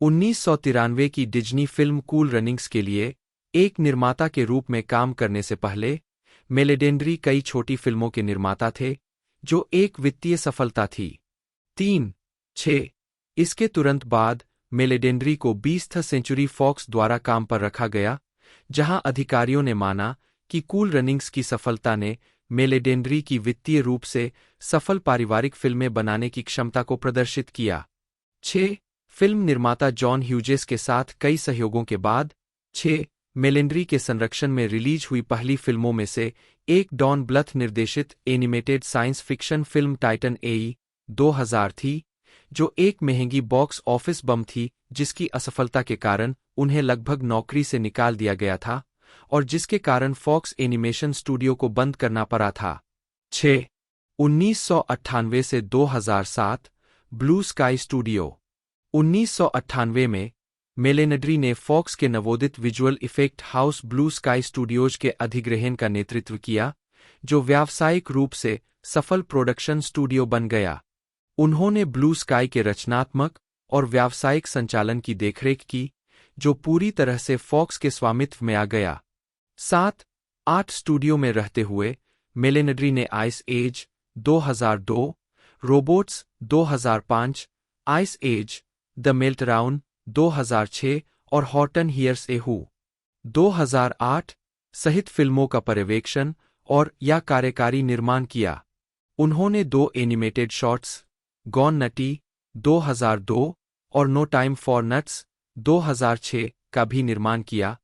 1993 की डिज्नी फिल्म कूल रनिंग्स के लिए एक निर्माता के रूप में काम करने से पहले मेलेडेंड्री कई छोटी फिल्मों के निर्माता थे, जो एक वित्तीय सफलता थी। 3-6 इसके तुरंत बाद मेलेडेंड्री को 20th सेंचुरी फॉक्स द्वारा काम पर रखा गया, जहां अधिकारियों ने माना कि कूल रनिंग्स की सफलता ने मेलेडेंड्री की वित्तीय रूप से सफल पारिवारिक फिल्में बनाने की क्षमता को प्रदर्शित किया। 6 फिल्म निर्माता जॉन ह्यूजेस के साथ कई सहयोगों के बाद 6 मेलेंड्री के संरक्षण में रिलीज हुई पहली फिल्मों में से एक डॉन ब्लथ निर्देशित animated science fiction film Titan AE 2000 थी, जो एक महंगी बॉक्स ऑफिस बम थी जिसकी असफलता के कारण उन्हें लगभग नौकरी से निकाल दिया गया था और जिसके कारण फॉक्स एनिमेशन स्टूडियो को बंद करना पड़ा था। 6 1998 से 2007 ब्लू स्काई स्टूडियो। 1998 में मेलेंड्री ने फॉक्स के नवोदित visual effect house blue sky studios के अधिग्रहण का नेतृत्व किया, जो व्यावसायिक रूप से सफल प्रोडक्शन स्टूडियो बन गया। उन्होंने ब्लू स्काई के रचनात्मक और व्यावसायिक संचालन की देखरेख की, जो पूरी तरह से फॉक्स के स्वामित्व में आ गया। 7-8 स्टूडियो में रहते हुए मेलेंड्री ने Ice Age 2002, Robots 2005, Ice Age the Meltdown 2006 और हॉटन हियर्स ए हू 2008 सहित फिल्मों का पर्यवेक्षण और या कार्यकारी निर्माण किया। उन्होंने 2 एनिमेटेड शॉर्ट्स, गॉन नटी 2002 और नो टाइम फॉर नट्स 2006 का भी निर्माण किया।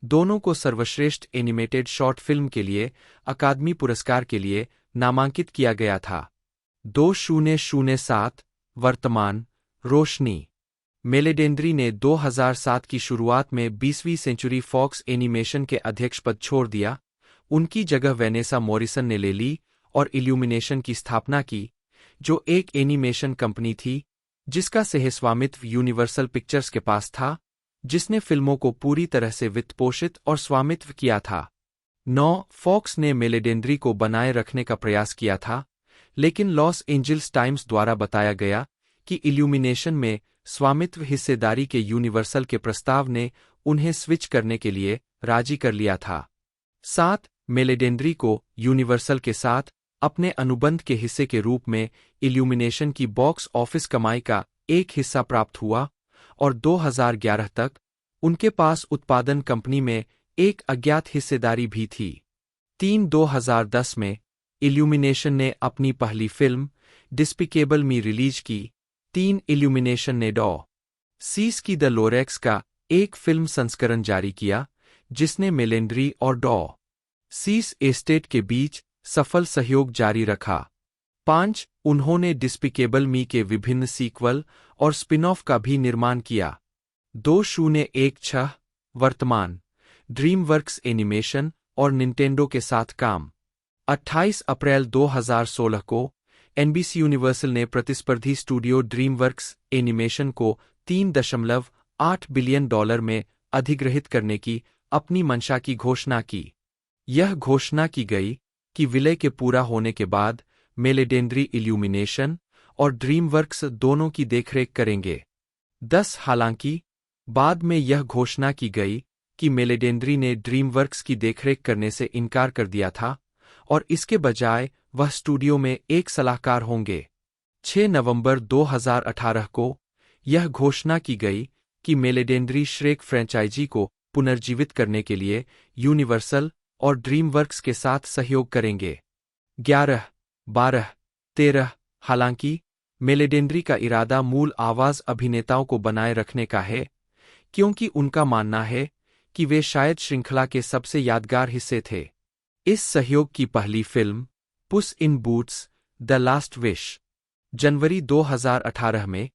दोनों को सर्वश्रेष्ठ एनिमेटेड शॉर्ट फिल्म के लिए अकादमी पुरस्कार के लिए नामांकित किया गया था। 2007 वर्तमान रोशनी। मेलेंड्री ने 2007 की शुरुआत में 20वीं सेंचुरी फॉक्स एनिमेशन के अध्यक्ष पद छोड़ दिया। उनकी जगह वेनेसा मॉरिसन ने ले ली और इल्यूमिनेशन की स्थापना की, जो एक एनिमेशन कंपनी थी जिसका सहस्वामित्व यूनिवर्सल पिक्चर्स के पास था, जिसने फिल्मों को पूरी तरह से वित्तपोषित और स्वामित्व किया था। 9 फॉक्स ने मेलेंड्री को बनाए रखने का प्रयास किया था, लेकिन लॉस एंजल्स टाइम्स द्वारा बताया गया कि इल्यूमिनेशन में स्वामित्व हिस्सेदारी के यूनिवर्सल के प्रस्ताव ने उन्हें स्विच करने के लिए राजी कर लिया था। 7 मेलेंड्री को यूनिवर्सल के साथ अपने अनुबंध के हिस्से के रूप में इल्यूमिनेशन की बॉक्स ऑफिस कमाई का एक हिस्सा प्राप्त हुआ और 2011 तक उनके पास उत्पादन कंपनी में एक अज्ञात हिस्सेदारी भी थी। 2010 में इल्यूमिनेशन ने अपनी पहली फिल्म डिस्पिकेबल मी रिलीज की। इल्यूमिनेशन ने डॉ. सीस की द लोरेक्स का एक फिल्म संस्करण जारी किया, जिसने मेलेंड्री और डॉ. सीस एस्टेट के बीच सफल सहयोग जारी रखा। 5 उन्होंने डिस्पिकेबल मी के विभिन्न सीक्वल और स्पिन-ऑफ का भी निर्माण किया। 2016 वर्तमान ड्रीमवर्क्स एनिमेशन और निंटेंडो के साथ काम। 28 अप्रैल 2016 को एनबीसी यूनिवर्सल ने प्रतिस्पर्धी स्टूडियो ड्रीमवर्क्स एनिमेशन को $3.8 बिलियन में अधिग्रहित करने की अपनी मंशा की घोषणा की। यह घोषणा की गई कि विलय के पूरा होने के बाद मेलेंड्री इल्यूमिनेशन और ड्रीमवर्क्स दोनों की देखरेख करेंगे। 10 हालांकि बाद में यह घोषणा की गई कि मेलेंड्री ने ड्रीमवर्क्स की देखरेख करने से इनकार कर दिया था और इसके बजाय वह स्टूडियो में एक सलाहकार होंगे। 6 नवंबर 2018 को यह घोषणा की गई कि मेलेंड्री श्रेक फ्रेंचाइजी को पुनर्जीवित करने के लिए यूनिवर्सल और ड्रीमवर्क्स के साथ सहयोग करेंगे। 11, 12, 13 हालांकि मेलेंड्री का इरादा मूल आवाज अभिनेताओं को बनाए रखने का है, क्योंकि उनका मानना है कि वे शायद श्रृंखला के सबसे यादगार हिस्से थे। इस सहयोग की पहली फिल्म पुस इन बूट्स द लास्ट विश जनवरी 2018 में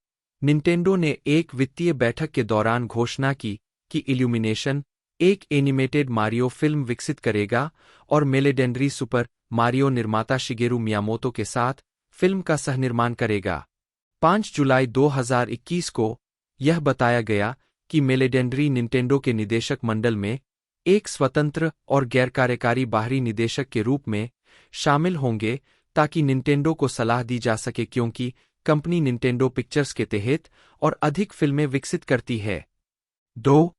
निंटेंडो ने एक वित्तीय बैठक के दौरान घोषणा की कि इल्यूमिनेशन एक एनिमेटेड मारियो फिल्म विकसित करेगा और मेलेंड्री सुपर मारियो निर्माता शिगेरू मियामोतो के साथ फिल्म का सहनिर्माण करेगा। 5 जुलाई 2021 को यह बताया गया कि मेलेंड्री निंटेंडो के निदेशक मंडल में एक स्वतंत्र और गैरकार्यकारी बाहरी निदेशक के रूप में शामिल होंगे ताकि निंटेंडो को सलाह दी जा सके, क्योंकि कंपनी निंटेंडो पिक्चर्स के तहत और अधिक फिल्में विकसित करती है। 2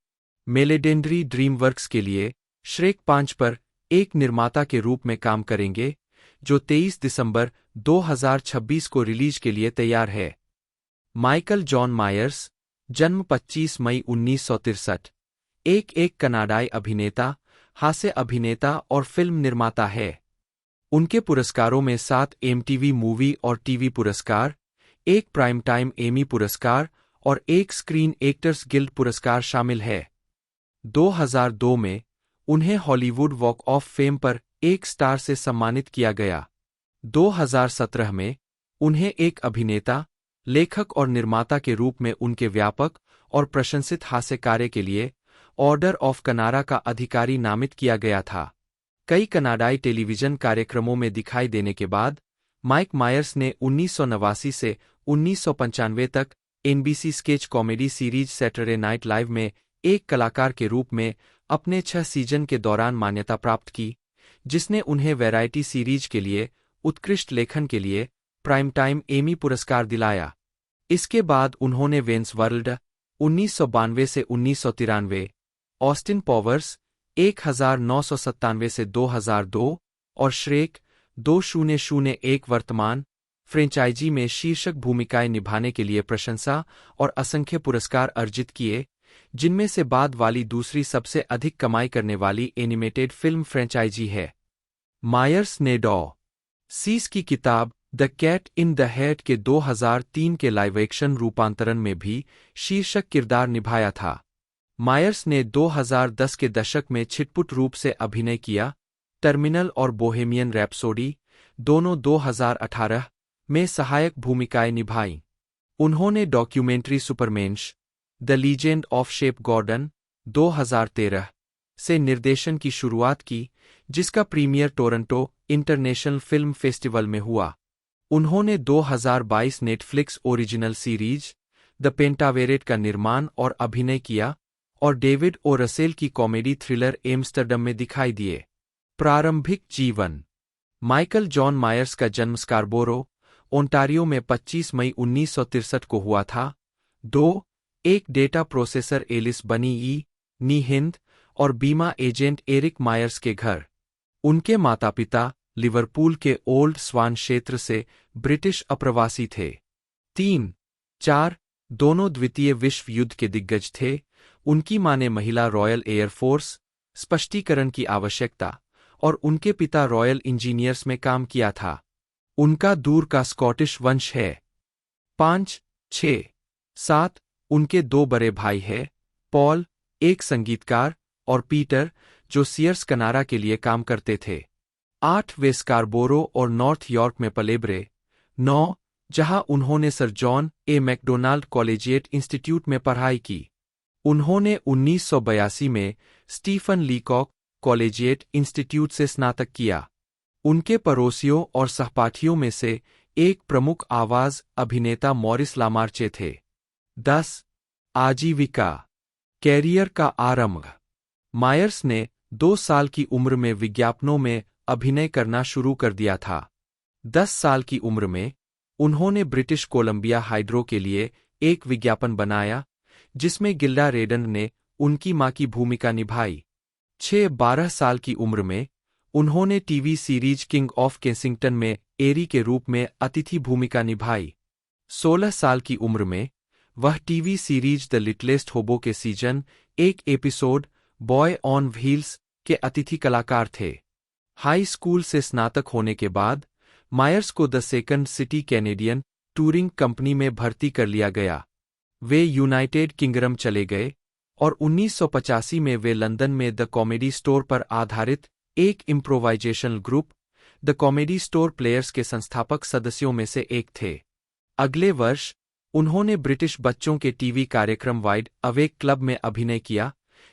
मेलेंड्री ड्रीमवर्क्स के लिए श्रेक 5 पर एक निर्माता के रूप में काम करेंगे, जो 23 दिसंबर 2026 को रिलीज के लिए तैयार है। माइकल जॉन मायर्स, जन्म 25 मई 1963, एक कनाडाई अभिनेता, हास्य अभिनेता और फिल्म निर्माता है। उनके पुरस्कारों में 7 एमटीवी मूवी और टीवी पुरस्कार, एक प्राइम टाइम एमी पुरस्कार और एक स्क्रीन एक्टर्स गिल्ड पुरस्कार शामिल है। 2002 में उन्हें हॉलीवुड वॉक ऑफ फेम पर एक स्टार से सम्मानित किया गया। 2017 में उन्हें एक अभिनेता, लेखक और निर्माता के रूप में उनके व्यापक और प्रशंसित हास्य कार्य के लिए ऑर्डर ऑफ कनाडा का अधिकारी नामित किया गया था। कई कनाडाई टेलीविजन कार्यक्रमों में दिखाई देने के बाद माइक मायर्स ने 1989 से 1995 तक NBC sketch comedy series Saturday night live में एक कलाकार के रूप में अपने 6 सीजन के दौरान मान्यता प्राप्त की, जिसने उन्हें वैरायटी सीरीज के लिए उत्कृष्ट लेखन के लिए प्राइम टाइम एमी पुरस्कार दिलाया। इसके बाद उन्होंने वेन्स वर्ल्ड 1992 से 1993, ऑस्टिन पॉवर्स 1997 से 2002 और श्रेक 2001 वर्तमान फ्रेंचाइजी में शीर्षक भूमिकाएं निभाने के लिए प्रशंसा और असंख्य पुरस्कार अर्जित किए, जिनमें से बाद वाली दूसरी सबसे अधिक कमाई करने वाली एनिमेटेड फिल्म फ्रेंचाइजी है। मायर्स ने डॉ. सीस की किताब the cat in the Hat के 2003 के लाइव एक्शन रूपांतरण में भी शीर्षक किरदार निभाया था। मायर्स ने 2010 के दशक में छिटपुट रूप से अभिनय किया। टर्मिनल और बोहेमियन रैप्सोडी दोनों 2018 में सहायक भूमिकाएं निभाईं। उन्होंने documentary Supermensch the legend of Shep Gordon 2013 से निर्देशन की शुरुआत की, जिसका premiere Toronto International Film Festival में हुआ। उन्होंने 2022 Netflix original series the Pentaverate का निर्माण और अभिनय किया और डेविड ओ रसेल की कॉमेडी थ्रिलर एम्स्टर्डम में दिखाई दिए। प्रारंभिक जीवन। माइकल जॉन मायर्स का जन्म स्कारबोरो, ओंटारियो में 25 मई 1963 को हुआ था। एक डेटा प्रोसेसर एलिस बनी नी हिंद और बीमा एजेंट एरिक मायर्स के घर। उनके माता-पिता लिवरपूल के ओल्ड स्वान क्षेत्र से ब्रिटिश अप्रवासी थे। 3-4 दोनों द्वितीय विश्व युद्ध के दिग्गज थे। उनकी मां ने महिला रॉयल एयरफोर्स स्पष्टीकरण की आवश्यकता और उनके पिता रॉयल इंजीनियर्स में काम किया था। उनका दूर का स्कॉटिश वंश है। 5-6-7 उनके 2 बड़े भाई हैं, पॉल, एक संगीतकार, और पीटर, जो सीयर्स कनाडा के लिए काम करते थे। 8 वे स्कारबोरो और नॉर्थ यॉर्क में पले बड़े। 9 जहां उन्होंने सर जॉन ए मैकडोनाल्ड कॉलेजिएट इंस्टीट्यूट में पढ़ाई की। उन्होंने 1982 में स्टीफन लीकॉक कॉलेजिएट इंस्टीट्यूट से स्नातक किया। उनके पड़ोसियों और सहपाठियों में से एक प्रमुख आवाज अभिनेता मॉरिस लामार्चे थे। 10 आजीविका। कैरियर का आरंभ। मायर्स ने 2 साल की उम्र में विज्ञापनों में अभिनय करना शुरू कर दिया था। 10 साल की उम्र में उन्होंने ब्रिटिश कोलंबिया हाइड्रो के लिए एक विज्ञापन बनाया, जिसमें गिल्डा रेडन ने उनकी मां की भूमिका निभाई। 12 साल की उम्र में उन्होंने TV series king of Kensington में एरी के रूप में अतिथि भूमिका निभाई। 16 साल की उम्र में वह टीवी सीरीज द लिटलेस्ट होबो के season 1 episode boy on wheels के अतिथि कलाकार थे। हाई स्कूल से स्नातक होने के बाद मायर्स को the second city Canadian touring company में भर्ती कर लिया गया। वे यूनाइटेड किंगडम चले गए और 1985 में वे लंदन में द कॉमेडी स्टोर पर आधारित एक improvisational group the comedy store players के संस्थापक सदस्यों में से एक थे। अगले वर्ष उन्होंने ब्रिटिश बच्चों के टीवी कार्यक्रम वाइड अवेक क्लब में अभिनय किया,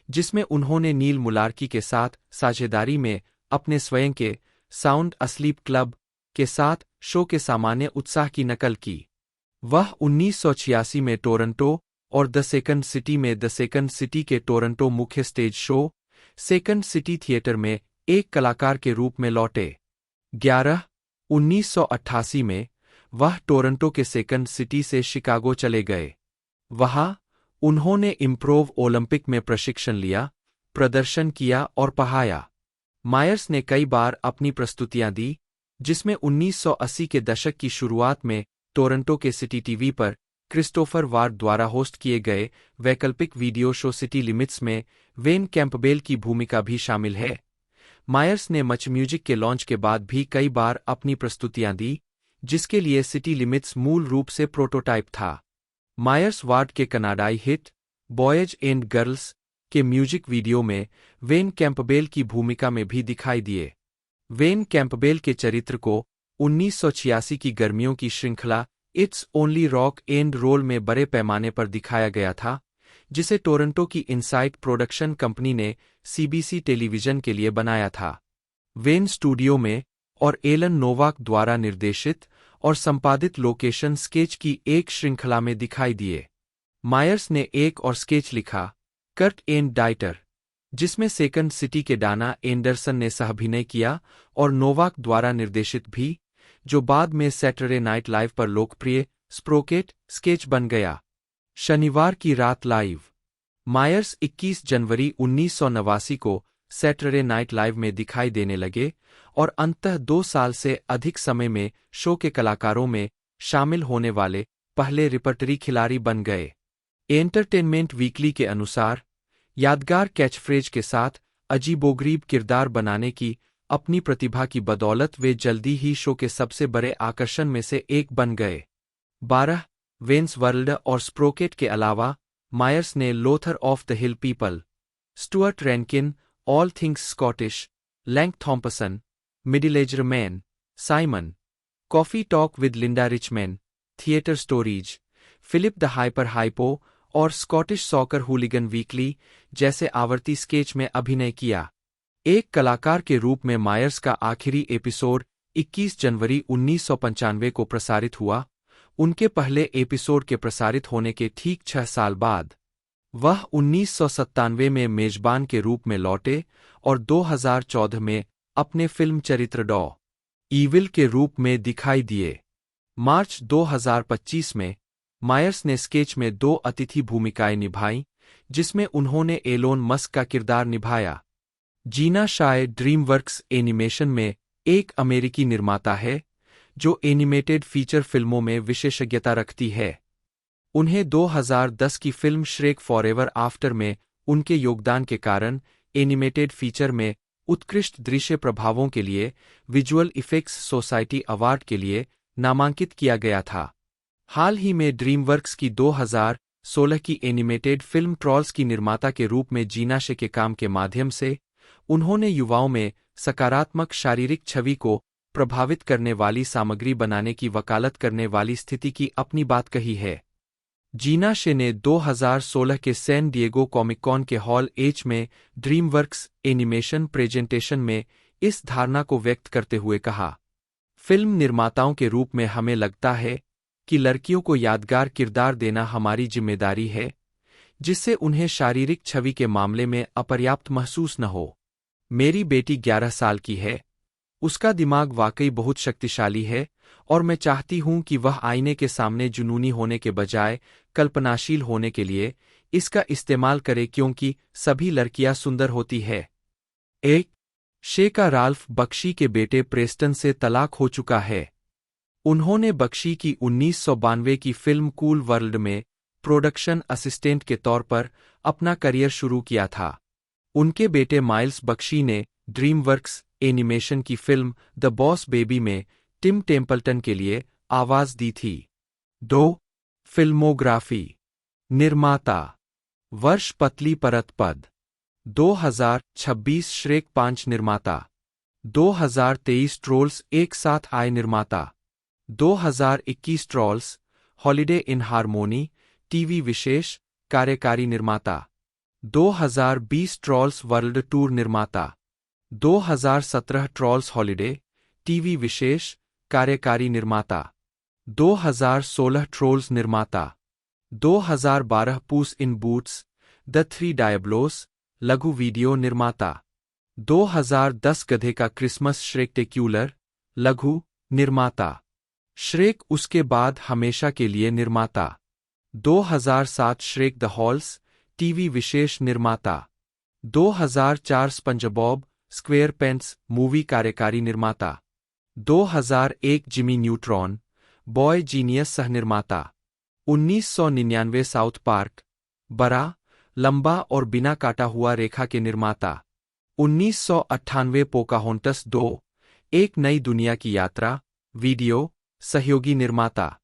जिसमें उन्होंने नील मुलार्की के साथ साझेदारी में अपने स्वयं के साउंड अस्लीप क्लब के साथ शो के सामान्य उत्साह की नकल की। वह 1986 में टोरंटो और द सेकंड सिटी में द सेकंड सिटी के टोरंटो मुख्य stage show second city theatre में एक कलाकार के रूप में लौटे। 1988 में वह टोरंटो के सेकंड सिटी से शिकागो चले गए। वहां उन्होंने इम्प्रोव ओलंपिक में प्रशिक्षण लिया, प्रदर्शन किया और पढ़ाया। मायर्स ने कई बार अपनी प्रस्तुतियां दी, जिसमें 1980 के दशक की शुरुआत में टोरंटो के सिटी टीवी पर क्रिस्टोफर वार्ड द्वारा होस्ट किए गए वैकल्पिक वीडियो शो सिटी लिमिट्स में वेन कैंपबेल की भूमिका भी शामिल है। मायर्स ने मच म्यूजिक के लॉन्च के बाद भी कई बार अपनी प्रस्तुतियां दी, जिसके लिए सिटी लिमिट्स मूल रूप से प्रोटोटाइप था। मायर्स वार्ड के कनाडाई हिट बॉयज एंड गर्ल्स के म्यूजिक वीडियो में वेन कैंपबेल की भूमिका में भी दिखाई दिए। वेन कैंपबेल के चरित्र को 1986 की गर्मियों की श्रृंखला It's Only Rock and Roll में बड़े पैमाने पर दिखाया गया था, जिसे टोरंटो की इनसाइट प्रोडक्शन कंपनी ने सीबीसी टेलीविजन के लिए बनाया था। वेन स्टूडियो में और एलन नोवाक द्वारा निर्देशित और संपादित लोकेशन स्केच की एक श्रृंखला में दिखाई दिए। मायर्स ने एक और स्केच लिखा, कर्ट एंड डाइटर, जिसमें सेकंड सिटी के डाना एंडरसन ने सहाभिनय किया और नोवाक द्वारा निर्देशित भी, जो बाद में सैटरडे नाइट लाइव पर लोकप्रिय स्प्रोकेट स्केच बन गया। शनिवार की रात लाइव। मायर्स 21 जनवरी 1989 को सैटरडे नाइट लाइव में दिखाई देने लगे और अंततः 2 साल से अधिक समय में शो के कलाकारों में शामिल होने वाले पहले रिपर्टरी खिलाड़ी बन गए। एंटरटेनमेंट वीकली के अनुसार, यादगार कैचफ्रेज के साथ अजीबोगरीब किरदार बनाने की अपनी प्रतिभा की बदौलत वे जल्दी ही शो के सबसे बड़े आकर्षण में से एक बन गए। 12 वेन्स वर्ल्ड और स्प्रोकेट के अलावा मायर्स ने Lothar of the hill people, Stuart Rankin, all things Scottish, Lank Thompson, middle ager man, Simon, coffee talk with Linda Richman, theatre stories, Philip the hyper hypo और Scottish soccer hooligan weekly जैसे आवर्ती sketch में अभिनय किया। एक कलाकार के रूप में मायर्स का आखिरी एपिसोड 21 जनवरी 1995 को प्रसारित हुआ। उनके पहले एपिसोड के प्रसारित होने के ठीक 6 साल बाद वह 1997 में मेजबान के रूप में लौटे और 2014 में अपने फिल्म चरित्र डॉ ईविल के रूप में दिखाई दिए। मार्च 2025 में मायर्स ने स्केच में 2 अतिथि भूमिकाएं निभाईं, जिसमें उन्होंने एलोन मस्क का किरदार निभाया। जीना शाय ड्रीमवर्क्स एनिमेशन में एक अमेरिकी निर्माता है जो एनिमेटेड फीचर फिल्मों में विशेषज्ञता रखती है। उन्हें 2010 की फिल्म श्रेक फॉरएवर आफ्टर में उनके योगदान के कारण एनिमेटेड फीचर में उत्कृष्ट दृश्य प्रभावों के लिए विजुअल इफेक्ट्स सोसाइटी अवार्ड के लिए नामांकित किया गया था। हाल ही में ड्रीमवर्क्स की 2016 की एनिमेटेड फिल्म ट्रॉल्स की निर्माता के रूप में जीना शे के काम के माध्यम से उन्होंने युवाओं में सकारात्मक शारीरिक छवि को प्रभावित करने वाली सामग्री बनाने की वकालत करने वाली स्थिति की अपनी बात कही है। जीना शे ने 2016 के सैन डिएगो कॉमिक कॉन के हॉल एच में ड्रीमवर्क्स एनिमेशन प्रेजेंटेशन में इस धारणा को व्यक्त करते हुए कहा, फिल्म निर्माताओं के रूप में हमें लगता है कि लड़कियों को यादगार किरदार देना हमारी जिम्मेदारी है, जिससे उन्हें शारीरिक छवि के मामले में अपर्याप्त महसूस न हो। मेरी बेटी 11 साल की है। उसका दिमाग वाकई बहुत शक्तिशाली है और मैं चाहती हूं कि वह आईने के सामने जुनूनी होने के बजाय कल्पनाशील होने के लिए इसका इस्तेमाल करे, क्योंकि सभी लड़कियां सुंदर होती है। एक शे का राल्फ बख्शी के बेटे प्रेस्टन से तलाक हो चुका है। उन्होंने बख्शी की 1992 की फिल्म कूल वर्ल्ड में प्रोडक्शन असिस्टेंट के तौर पर अपना करियर शुरू किया था। उनके बेटे माइल्स बख्शी ने ड्रीमवर्क्स एनिमेशन की फिल्म द बॉस बेबी में टिम टेम्पल्टन के लिए आवाज दी थी। 2 फिल्मोग्राफी। निर्माता वर्ष पतली परत पद 2026 श्रेक 5 निर्माता 2023 ट्रोल्स एक साथ आए निर्माता 2021 Trolls holiday in harmony TV विशेष कार्यकारी निर्माता 2020 ट्रोल्स वर्ल्ड टूर निर्माता 2017 ट्रोल्स हॉलिडे टीवी विशेष कार्यकारी निर्माता 2016 ट्रोल्स निर्माता 2012 पूस इन बूट्स द 3 डायब्लोस लघु वीडियो निर्माता 2010 गधे का क्रिसमस श्रेक्टेक्यूलर लघु निर्माता श्रेक उसके बाद हमेशा के लिए निर्माता 2007 श्रेक द हॉल्स टीवी विशेष निर्माता 2004 स्पंजबॉब स्क्वेयर पेंट्स मूवी कार्यकारी निर्माता। 2001 जिमी न्यूट्रॉन बॉय जीनियस सह निर्माता। 1999 साउथ पार्क बड़ा, लंबा और बिना काटा हुआ रेखा के निर्माता। 1998 पोकाहोंटस 2 एक नई दुनिया की यात्रा वीडियो सहयोगी निर्माता।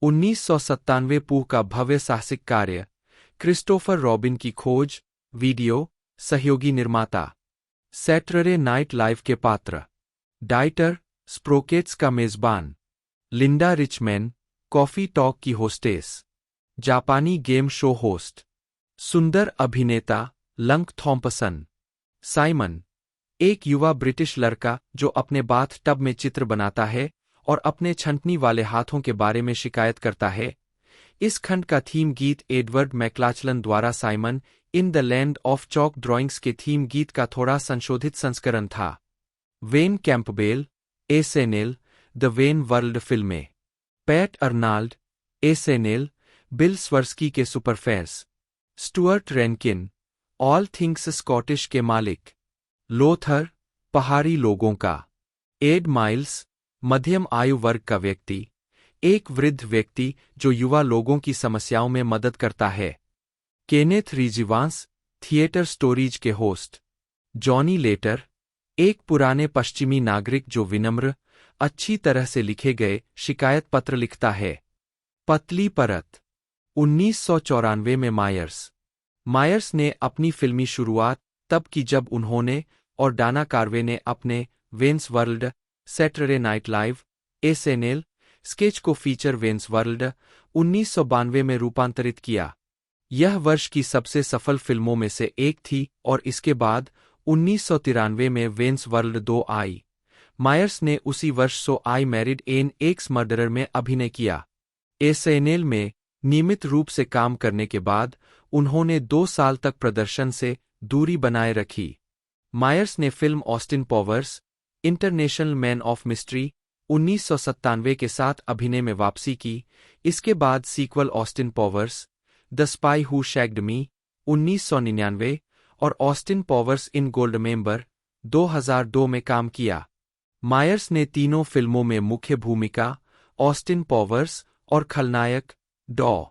1997 पूह का भव्य साहसिक कार्य क्रिस्टोफर रॉबिन की खोज वीडियो सहयोगी निर्माता। सैटरडे नाइट लाइव के पात्र डाइटर स्प्रोकेट्स का मेजबान। लिंडा रिचमैन कॉफी टॉक की होस्टेस। जापानी गेम शो होस्ट। सुंदर अभिनेता लंक थॉम्पसन। साइमन एक युवा ब्रिटिश लड़का जो अपने बाथ टब में चित्र बनाता है और अपने छंटनी वाले हाथों के बारे में शिकायत करता है। इस खंड का थीम गीत एडवर्ड मैक्लाचलन द्वारा Simon in the land of chalk drawings के थीम गीत का थोड़ा संशोधित संस्करण था। वेन कैंपबेल एसेनेल द वेन वर्ल्ड फिल्में। पैट अर्नाल्ड एसेनेल बिल स्वर्स्की के superfans. Stuart Rankin all things Scottish के मालिक। लोथर पहाड़ी लोगों का। एड माइल्स मध्यम आयु वर्ग का व्यक्ति, एक वृद्ध व्यक्ति जो युवा लोगों की समस्याओं में मदद करता है। केनेथ रीजिवांस थिएटर स्टोरीज के होस्ट। जॉनी लेटर एक पुराने पश्चिमी नागरिक जो विनम्र, अच्छी तरह से लिखे गए शिकायत पत्र लिखता है। पतली परत 1994 में मायर्स ने अपनी फिल्मी शुरुआत तब की जब उन्होंने और डाना कार्वे ने अपने veins world Saturday night live SNL sketch को फीचर वेन्स वर्ल्ड 1992 में रूपांतरित किया। यह वर्ष की सबसे सफल फिल्मों में से एक थी और इसके बाद 1993 में वेन्स वर्ल्ड 2 आई। मायर्स ने उसी वर्ष so I married an axe murderer में अभिनय किया। एसएनएल में नियमित रूप से काम करने के बाद उन्होंने 2 साल तक प्रदर्शन से दूरी बनाए रखी। मायर्स ने film Austin Powers international man of mystery 1997 के साथ अभिनय में वापसी की। इसके बाद sequel Austin Powers the spy who shagged me 1999 और ऑस्टिन पॉवर्स इन गोल्डमेंबर 2002 में काम किया। मायर्स ने तीनों फिल्मों में मुख्य भूमिका ऑस्टिन पॉवर्स और खलनायक डॉ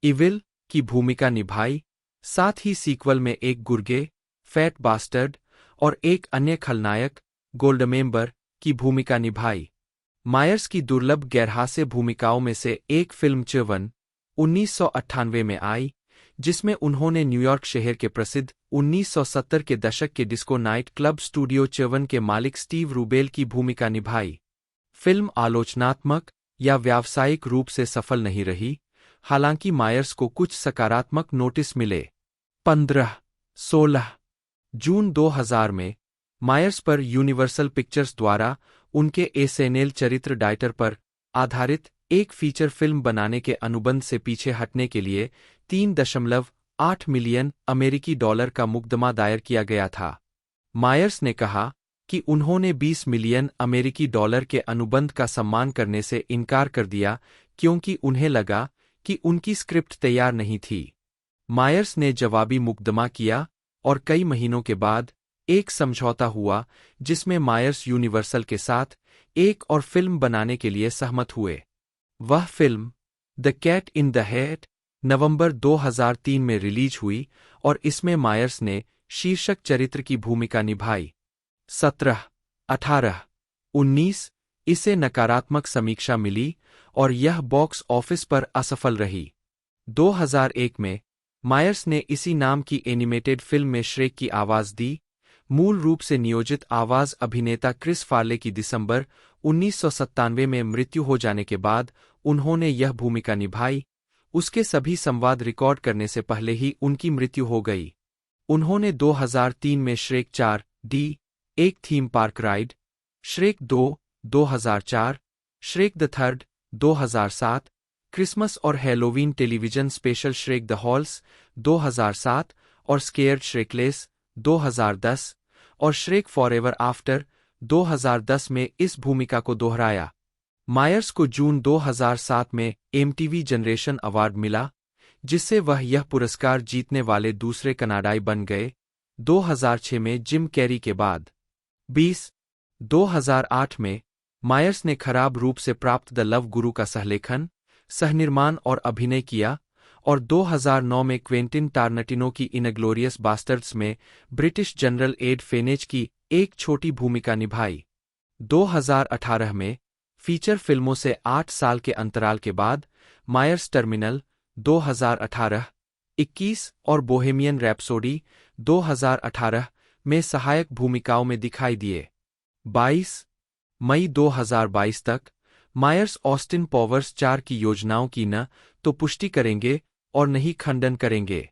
इविल की भूमिका निभाई। साथ ही सीक्वल में एक गुर्गे फैट बास्टर्ड और एक अन्य खलनायक गोल्डमेंबर की भूमिका निभाई। मायर्स की दुर्लभ गैरहास्य भूमिकाओं में से एक फिल्म च्यवन 1998 में आई, जिसमें उन्होंने न्यूयॉर्क शहर के प्रसिद्ध 1970 के दशक के disco night club studio Chyavan के मालिक स्टीव रूबेल की भूमिका निभाई। फिल्म आलोचनात्मक या व्यावसायिक रूप से सफल नहीं रही, हालांकि मायर्स को कुछ सकारात्मक नोटिस मिले। 15-16 जून 2000 में मायर्स पर यूनिवर्सल पिक्चर्स द्वारा उनके एसएनएल चरित्र डाइटर पर आधारित एक फीचर फिल्म बनाने के अनुबंध से पीछे हटने के लिए 3.8 मिलियन अमेरिकी डॉलर का मुकदमा दायर किया गया था। मायर्स ने कहा कि उन्होंने 20 मिलियन अमेरिकी डॉलर के अनुबंध का सम्मान करने से इनकार कर दिया क्योंकि उन्हें लगा कि उनकी स्क्रिप्ट तैयार नहीं थी। मायर्स ने जवाबी मुकदमा किया और कई महीनों के बाद एक समझौता हुआ जिसमें मायर्स यूनिवर्सल के साथ एक और फिल्म बनाने के लिए सहमत हुए। वह film the cat in the hat नवंबर 2003 में रिलीज हुई और इसमें मायर्स ने शीर्षक चरित्र की भूमिका निभाई। 17, 18, 19 इसे नकारात्मक समीक्षा मिली और यह बॉक्स ऑफिस पर असफल रही। 2001 में मायर्स ने इसी नाम की एनिमेटेड फिल्म में श्रेक की आवाज दी। मूल रूप से नियोजित आवाज अभिनेता क्रिस फार्ले की दिसंबर 1997 में मृत्यु हो जाने के बाद उन्होंने यह भूमिका निभाई। उसके सभी संवाद रिकॉर्ड करने से पहले ही उनकी मृत्यु हो गई। उन्होंने 2003 में श्रेक 4 डी एक theme park ride, Shrek 2 2004, Shrek the third 2007, Christmas और Halloween television special Shrek the halls 2007 और स्केयर्ड श्रेकलेस 2010 और श्रेक फॉरएवर आफ्टर 2010 में इस भूमिका को दोहराया। मायर्स को जून 2007 में एमटीवी जनरेशन अवार्ड मिला, जिससे वह यह पुरस्कार जीतने वाले दूसरे कनाडाई बन गए। 2006 में जिम कैरी के बाद 20 2008 में मायर्स ने खराब रूप से प्राप्त द लव गुरु का सहलेखन, सहनिर्माण और अभिनय किया और 2009 में क्वेंटिन टारनटिनो की इनग्लोरियस बास्टर्ड्स में ब्रिटिश जनरल एड फेनेज की एक छोटी भूमिका निभाई। 2018 में फीचर फिल्मों से 8 साल के अंतराल के बाद मायर्स टर्मिनल 2018, 21 और बोहेमियन रैप्सोडी 2018 में सहायक भूमिकाओं में दिखाई दिए। 22 मई 2022 तक मायर्स ऑस्टिन पॉवर्स 4 की योजनाओं की न तो पुष्टि करेंगे और न ही खंडन करेंगे।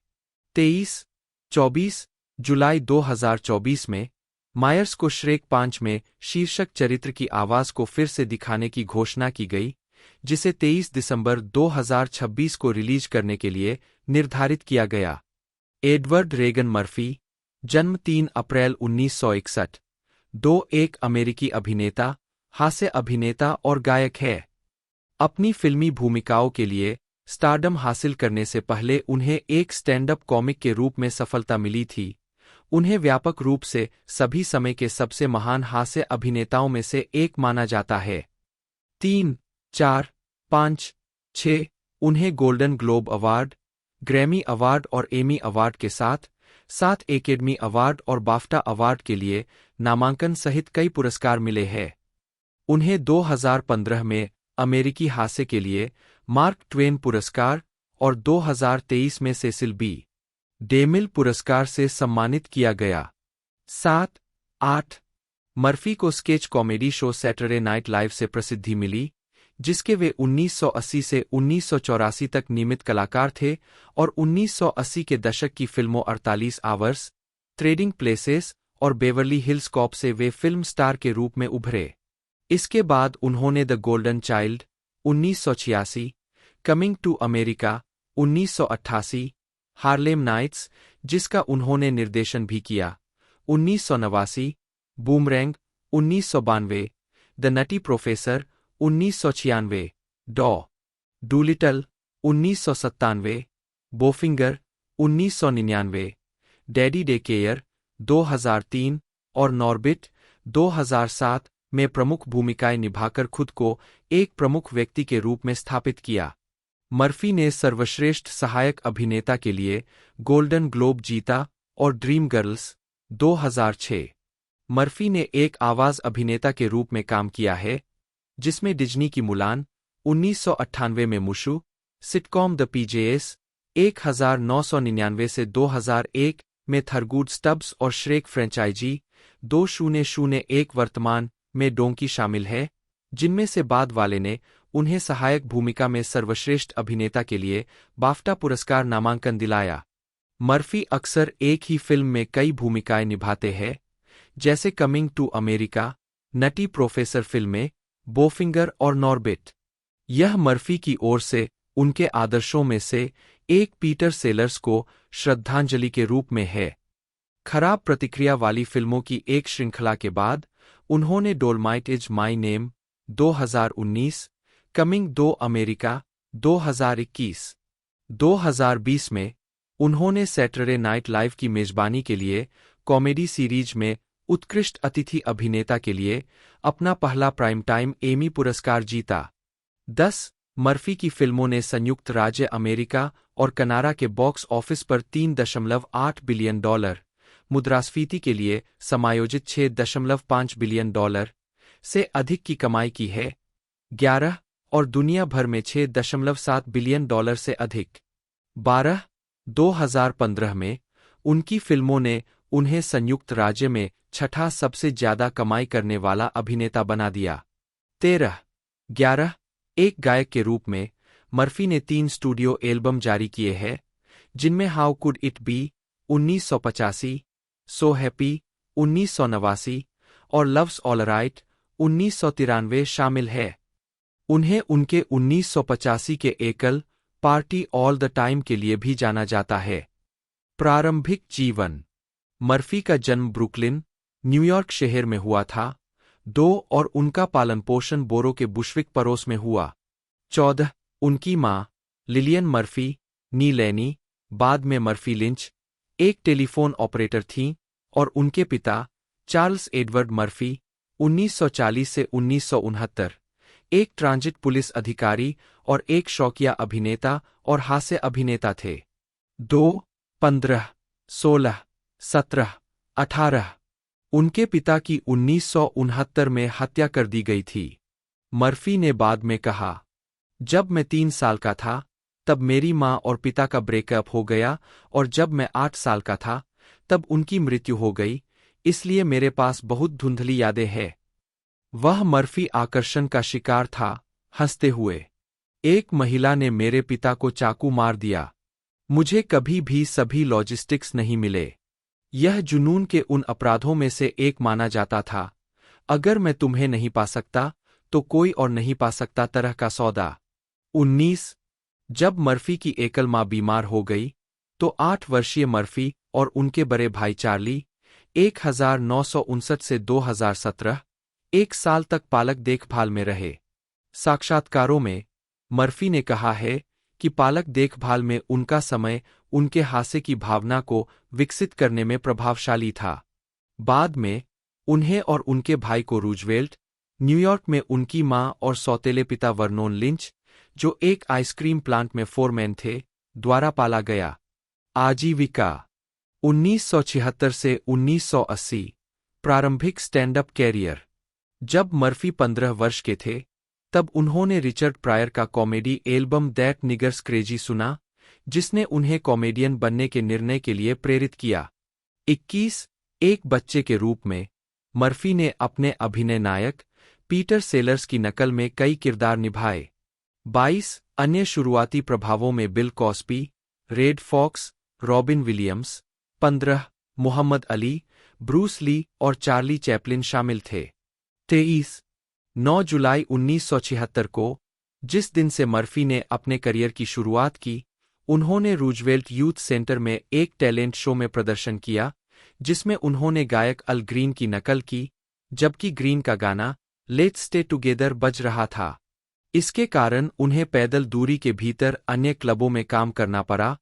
24 जुलाई 2024 में मायर्स को श्रेक 5 में शीर्षक चरित्र की आवाज को फिर से दिखाने की घोषणा की गई, जिसे 23 दिसंबर 2026 को रिलीज करने के लिए निर्धारित किया गया। एडवर्ड रेगन मर्फी, जन्म 3 अप्रैल 1961, एक अमेरिकी अभिनेता, हास्य अभिनेता और गायक है। अपनी फिल्मी भूमिकाओं के लिए स्टारडम हासिल करने से पहले उन्हें एक स्टैंड-अप कॉमिक के रूप में सफलता मिली थी। उन्हें व्यापक रूप से सभी समय के सबसे महान हास्य अभिनेताओं में से एक माना जाता है। 3, 4, 5, 6 उन्हें golden globe award, Grammy award और एमी अवार्ड के साथ 7 एकेडमी अवार्ड और बाफ्टा अवार्ड के लिए नामांकन सहित कई पुरस्कार मिले हैं। उन्हें 2015 में अमेरिकी हास्य के लिए मार्क ट्वेन पुरस्कार और 2023 में सेसिल बी. डेमिल पुरस्कार से सम्मानित किया गया। 7, 8 मर्फी को sketch comedy show Saturday night live से प्रसिद्धि मिली, जिसके वे 1980 से 1984 तक नियमित कलाकार थे और 1980 के दशक की फिल्मों 48 आवर्स, ट्रेडिंग प्लेसेस और बेवर्ली हिल्स कॉप से वे फिल्म स्टार के रूप में उभरे। इसके बाद उन्होंने the Golden Child 1986, Coming to America 1988, Harlem Nights, जिसका उन्होंने निर्देशन भी किया 1989, Boomerang 1992, the Nutty Professor 1996, Dolittle 1997, Bowfinger 1999, Daddy Day Care 2003 और नॉर्बिट 2007 में प्रमुख भूमिकाएं निभाकर खुद को एक प्रमुख व्यक्ति के रूप में स्थापित किया। मर्फी ने सर्वश्रेष्ठ सहायक अभिनेता के लिए गोल्डन ग्लोब जीता और ड्रीम गर्ल्स 2006। मर्फी ने एक आवाज अभिनेता के रूप में काम किया है, जिसमें डिज्नी की मुलान 1998 में मुशु, सिटकॉम द पीजेएस 1999 से 2001 में थरगूड स्टब्स और श्रेक फ्रेंचाइजी 2001 वर्तमान में डोंकी शामिल है, जिनमें से बाद वाले ने उन्हें सहायक भूमिका में सर्वश्रेष्ठ अभिनेता के लिए बाफ्टा पुरस्कार नामांकन दिलाया। मर्फी अक्सर एक ही फिल्म में कई भूमिकाएं निभाते हैं, जैसे Coming to America, Nutty Professor फिल्में, बोफिंगर और नॉर्बिट। यह मर्फी की ओर से उनके आदर्शों में से एक पीटर सेलर्स को श्रद्धांजलि के रूप में है। खराब प्रतिक्रिया वाली फिल्मों की एक श्रृंखला के बाद उन्होंने Dolemite is my name 2019, coming to America 2021, 2020 में उन्होंने सैटरडे नाइट लाइव की मेजबानी के लिए कॉमेडी सीरीज में उत्कृष्ट अतिथि अभिनेता के लिए अपना पहला प्राइम टाइम एमी पुरस्कार जीता। 10 मर्फी की फिल्मों ने संयुक्त राज्य अमेरिका और कनाडा के बॉक्स ऑफिस पर $3.8 बिलियन मुद्रास्फीति के लिए समायोजित $6.5 बिलियन से अधिक की कमाई की है। 11 और दुनिया भर में $6.7 बिलियन से अधिक। 12 2015 में उनकी फिल्मों ने उन्हें संयुक्त राज्य में छठा सबसे ज्यादा कमाई करने वाला अभिनेता बना दिया। 13 11 एक गायक के रूप में मर्फी ने 3 स्टूडियो एल्बम जारी किए हैं, जिनमें how could it be 1985, so happy 1989 और लव्स ऑल राइट 1993 शामिल है। उन्हें उनके 1985 के एकल पार्टी ऑल द टाइम के लिए भी जाना जाता है। प्रारंभिक जीवन। मर्फी का जन्म ब्रुकलिन, न्यूयॉर्क शहर में हुआ था। 2 और उनका पालन पोषण बोरो के बुशविक पड़ोस में हुआ। 14 उनकी मां लिलियन मर्फी, नी लैनी, बाद में मर्फी लिंच, एक टेलीफोन ऑपरेटर थीं और उनके पिता चार्ल्स एडवर्ड मर्फी 1940 से 1969 एक ट्रांजिट पुलिस अधिकारी और एक शौकिया अभिनेता और हास्य अभिनेता थे। 2, 15, 16, 17, 18 उनके पिता की 1969 में हत्या कर दी गई थी। मर्फी ने बाद में कहा, जब मैं 3 साल का था तब मेरी माँ और पिता का ब्रेकअप हो गया और जब मैं 8 साल का था तब उनकी मृत्यु हो गई, इसलिए मेरे पास बहुत धुंधली यादें हैं। वह मर्फी आकर्षण का शिकार था। हंसते हुए, एक महिला ने मेरे पिता को चाकू मार दिया। मुझे कभी भी सभी लॉजिस्टिक्स नहीं मिले। यह जुनून के उन अपराधों में से एक माना जाता था। अगर मैं तुम्हें नहीं पा सकता तो कोई और नहीं पा सकता तरह का सौदा। 19 जब मर्फी की एकल माँ बीमार हो गई तो 8 वर्षीय मर्फी और उनके बड़े भाई चार्ली 1959 से 2017 1 साल तक पालक देखभाल में रहे। साक्षात्कारों में मर्फी ने कहा है कि पालक देखभाल में उनका समय उनके हास्य की भावना को विकसित करने में प्रभावशाली था। बाद में उन्हें और उनके भाई को रूजवेल्ट, न्यूयॉर्क में उनकी मां और सौतेले पिता वर्नोन लिंच, जो एक आइसक्रीम प्लांट में फोरमैन थे, द्वारा पाला गया। आजीविका 1976 से 1980 प्रारंभिक स्टैंड अप कैरियर। जब मर्फी 15 वर्ष के थे तब उन्होंने रिचर्ड प्रायर का comedy album that niggers crazy सुना, जिसने उन्हें कॉमेडियन बनने के निर्णय के लिए प्रेरित किया। 21 एक बच्चे के रूप में मर्फी ने अपने अभिनय नायक पीटर सेलर्स की नकल में कई किरदार निभाए। 22 अन्य शुरुआती प्रभावों में Bill Cosby, Redd Foxx, Robin Williams. 15 Muhammad Ali, Bruce Lee और चार्ली चैपलिन शामिल थे। 23 9 जुलाई 1976 को, जिस दिन से मर्फी ने अपने करियर की शुरुआत की, उन्होंने रूजवेल्ट यूथ सेंटर में एक टैलेंट शो में प्रदर्शन किया, जिसमें उन्होंने गायक अल ग्रीन की नकल की, जबकि ग्रीन का गाना लेट्स स्टे टुगेदर बज रहा था। इसके कारण उन्हें पैदल दूरी के भीतर अन्य क्लबों में काम करना पड़ा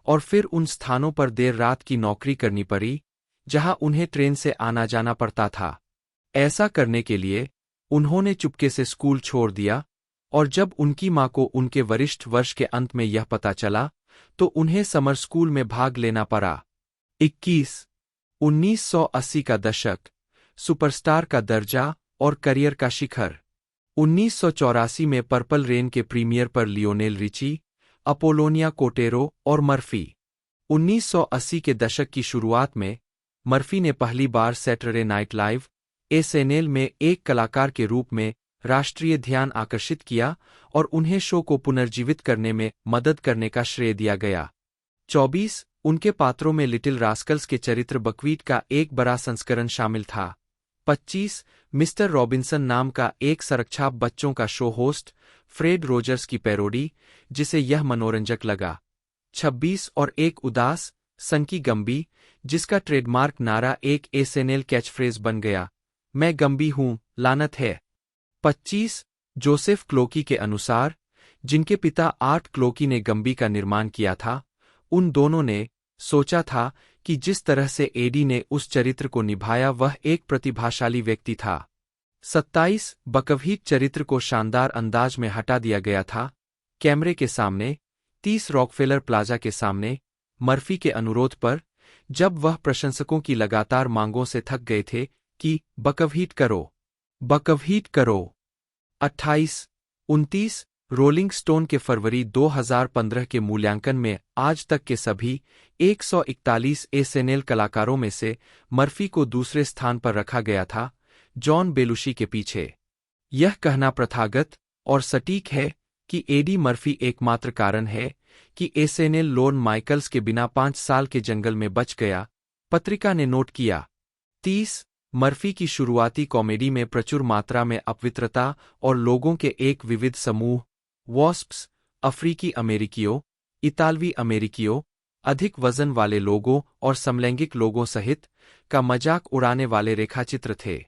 और फिर उन स्थानों पर देर रात की नौकरी करनी पड़ी जहां उन्हें ट्रेन से आना जाना पड़ता था। ऐसा करने के लिए उन्होंने चुपके से स्कूल छोड़ दिया और जब उनकी मां को उनके वरिष्ठ वर्ष के अंत में यह पता चला तो उन्हें समर स्कूल में भाग लेना पड़ा। 21 1980 का दशक, सुपरस्टार का दर्जा और करियर का शिखर। 1984 में पर्पल रेन के प्रीमियर पर लियोनेल रिची, अपोलोनिया कोटेरो और मर्फी। 1980 के दशक की शुरुआत में मर्फी ने पहली बार सैटरडे नाइट लाइव एसएनएल में एक कलाकार के रूप में राष्ट्रीय ध्यान आकर्षित किया और उन्हें शो को पुनर्जीवित करने में मदद करने का श्रेय दिया गया। 24 उनके पात्रों में लिटिल रास्कल्स के चरित्र बकवीट का एक बड़ा संस्करण शामिल था। 25 मिस्टर रॉबिन्सन नाम का एक सरक्षाप बच्चों का शो होस्ट फ्रेड रोजर्स की पैरोडी, जिसे यह मनोरंजक लगा। 26 और एक उदास सनकी गंबी, जिसका ट्रेडमार्क नारा एक एसएनएल कैचफ्रेज बन गया, मैं गंबी हूं, लानत है। 25 जोसेफ क्लोकी के अनुसार, जिनके पिता आर्ट क्लोकी ने गंबी का निर्माण किया था, उन दोनों ने सोचा था कि जिस तरह से एडी ने उस चरित्र को निभाया वह एक प्रतिभाशाली व्यक्ति था। 27 बकवहीट चरित्र को शानदार अंदाज में हटा दिया गया था, कैमरे के सामने, 30 रॉकफेलर प्लाजा के सामने, मर्फी के अनुरोध पर, जब वह प्रशंसकों की लगातार मांगों से थक गए थे कि बकवहीट करो, बकवहीट करो। 28 29 रोलिंग स्टोन के फरवरी 2015 के मूल्यांकन में आज तक के सभी 141 एसएनएल कलाकारों में से मर्फी को दूसरे स्थान पर रखा गया था, जॉन बेलुशी के पीछे। यह कहना प्रथागत और सटीक है कि एडी मर्फी एकमात्र कारण है कि एसएनएल लोर्न माइकल्स के बिना 5 साल के जंगल में बच गया, पत्रिका ने नोट किया। 30 मर्फी की शुरुआती कॉमेडी में प्रचुर मात्रा में अपवित्रता और लोगों के एक विविध समूह, वॉस्प्स, अफ्रीकी अमेरिकियों, इतालवी अमेरिकियों, अधिक वजन वाले लोगों और समलैंगिक लोगों सहित, का मजाक उड़ाने वाले रेखाचित्र थे।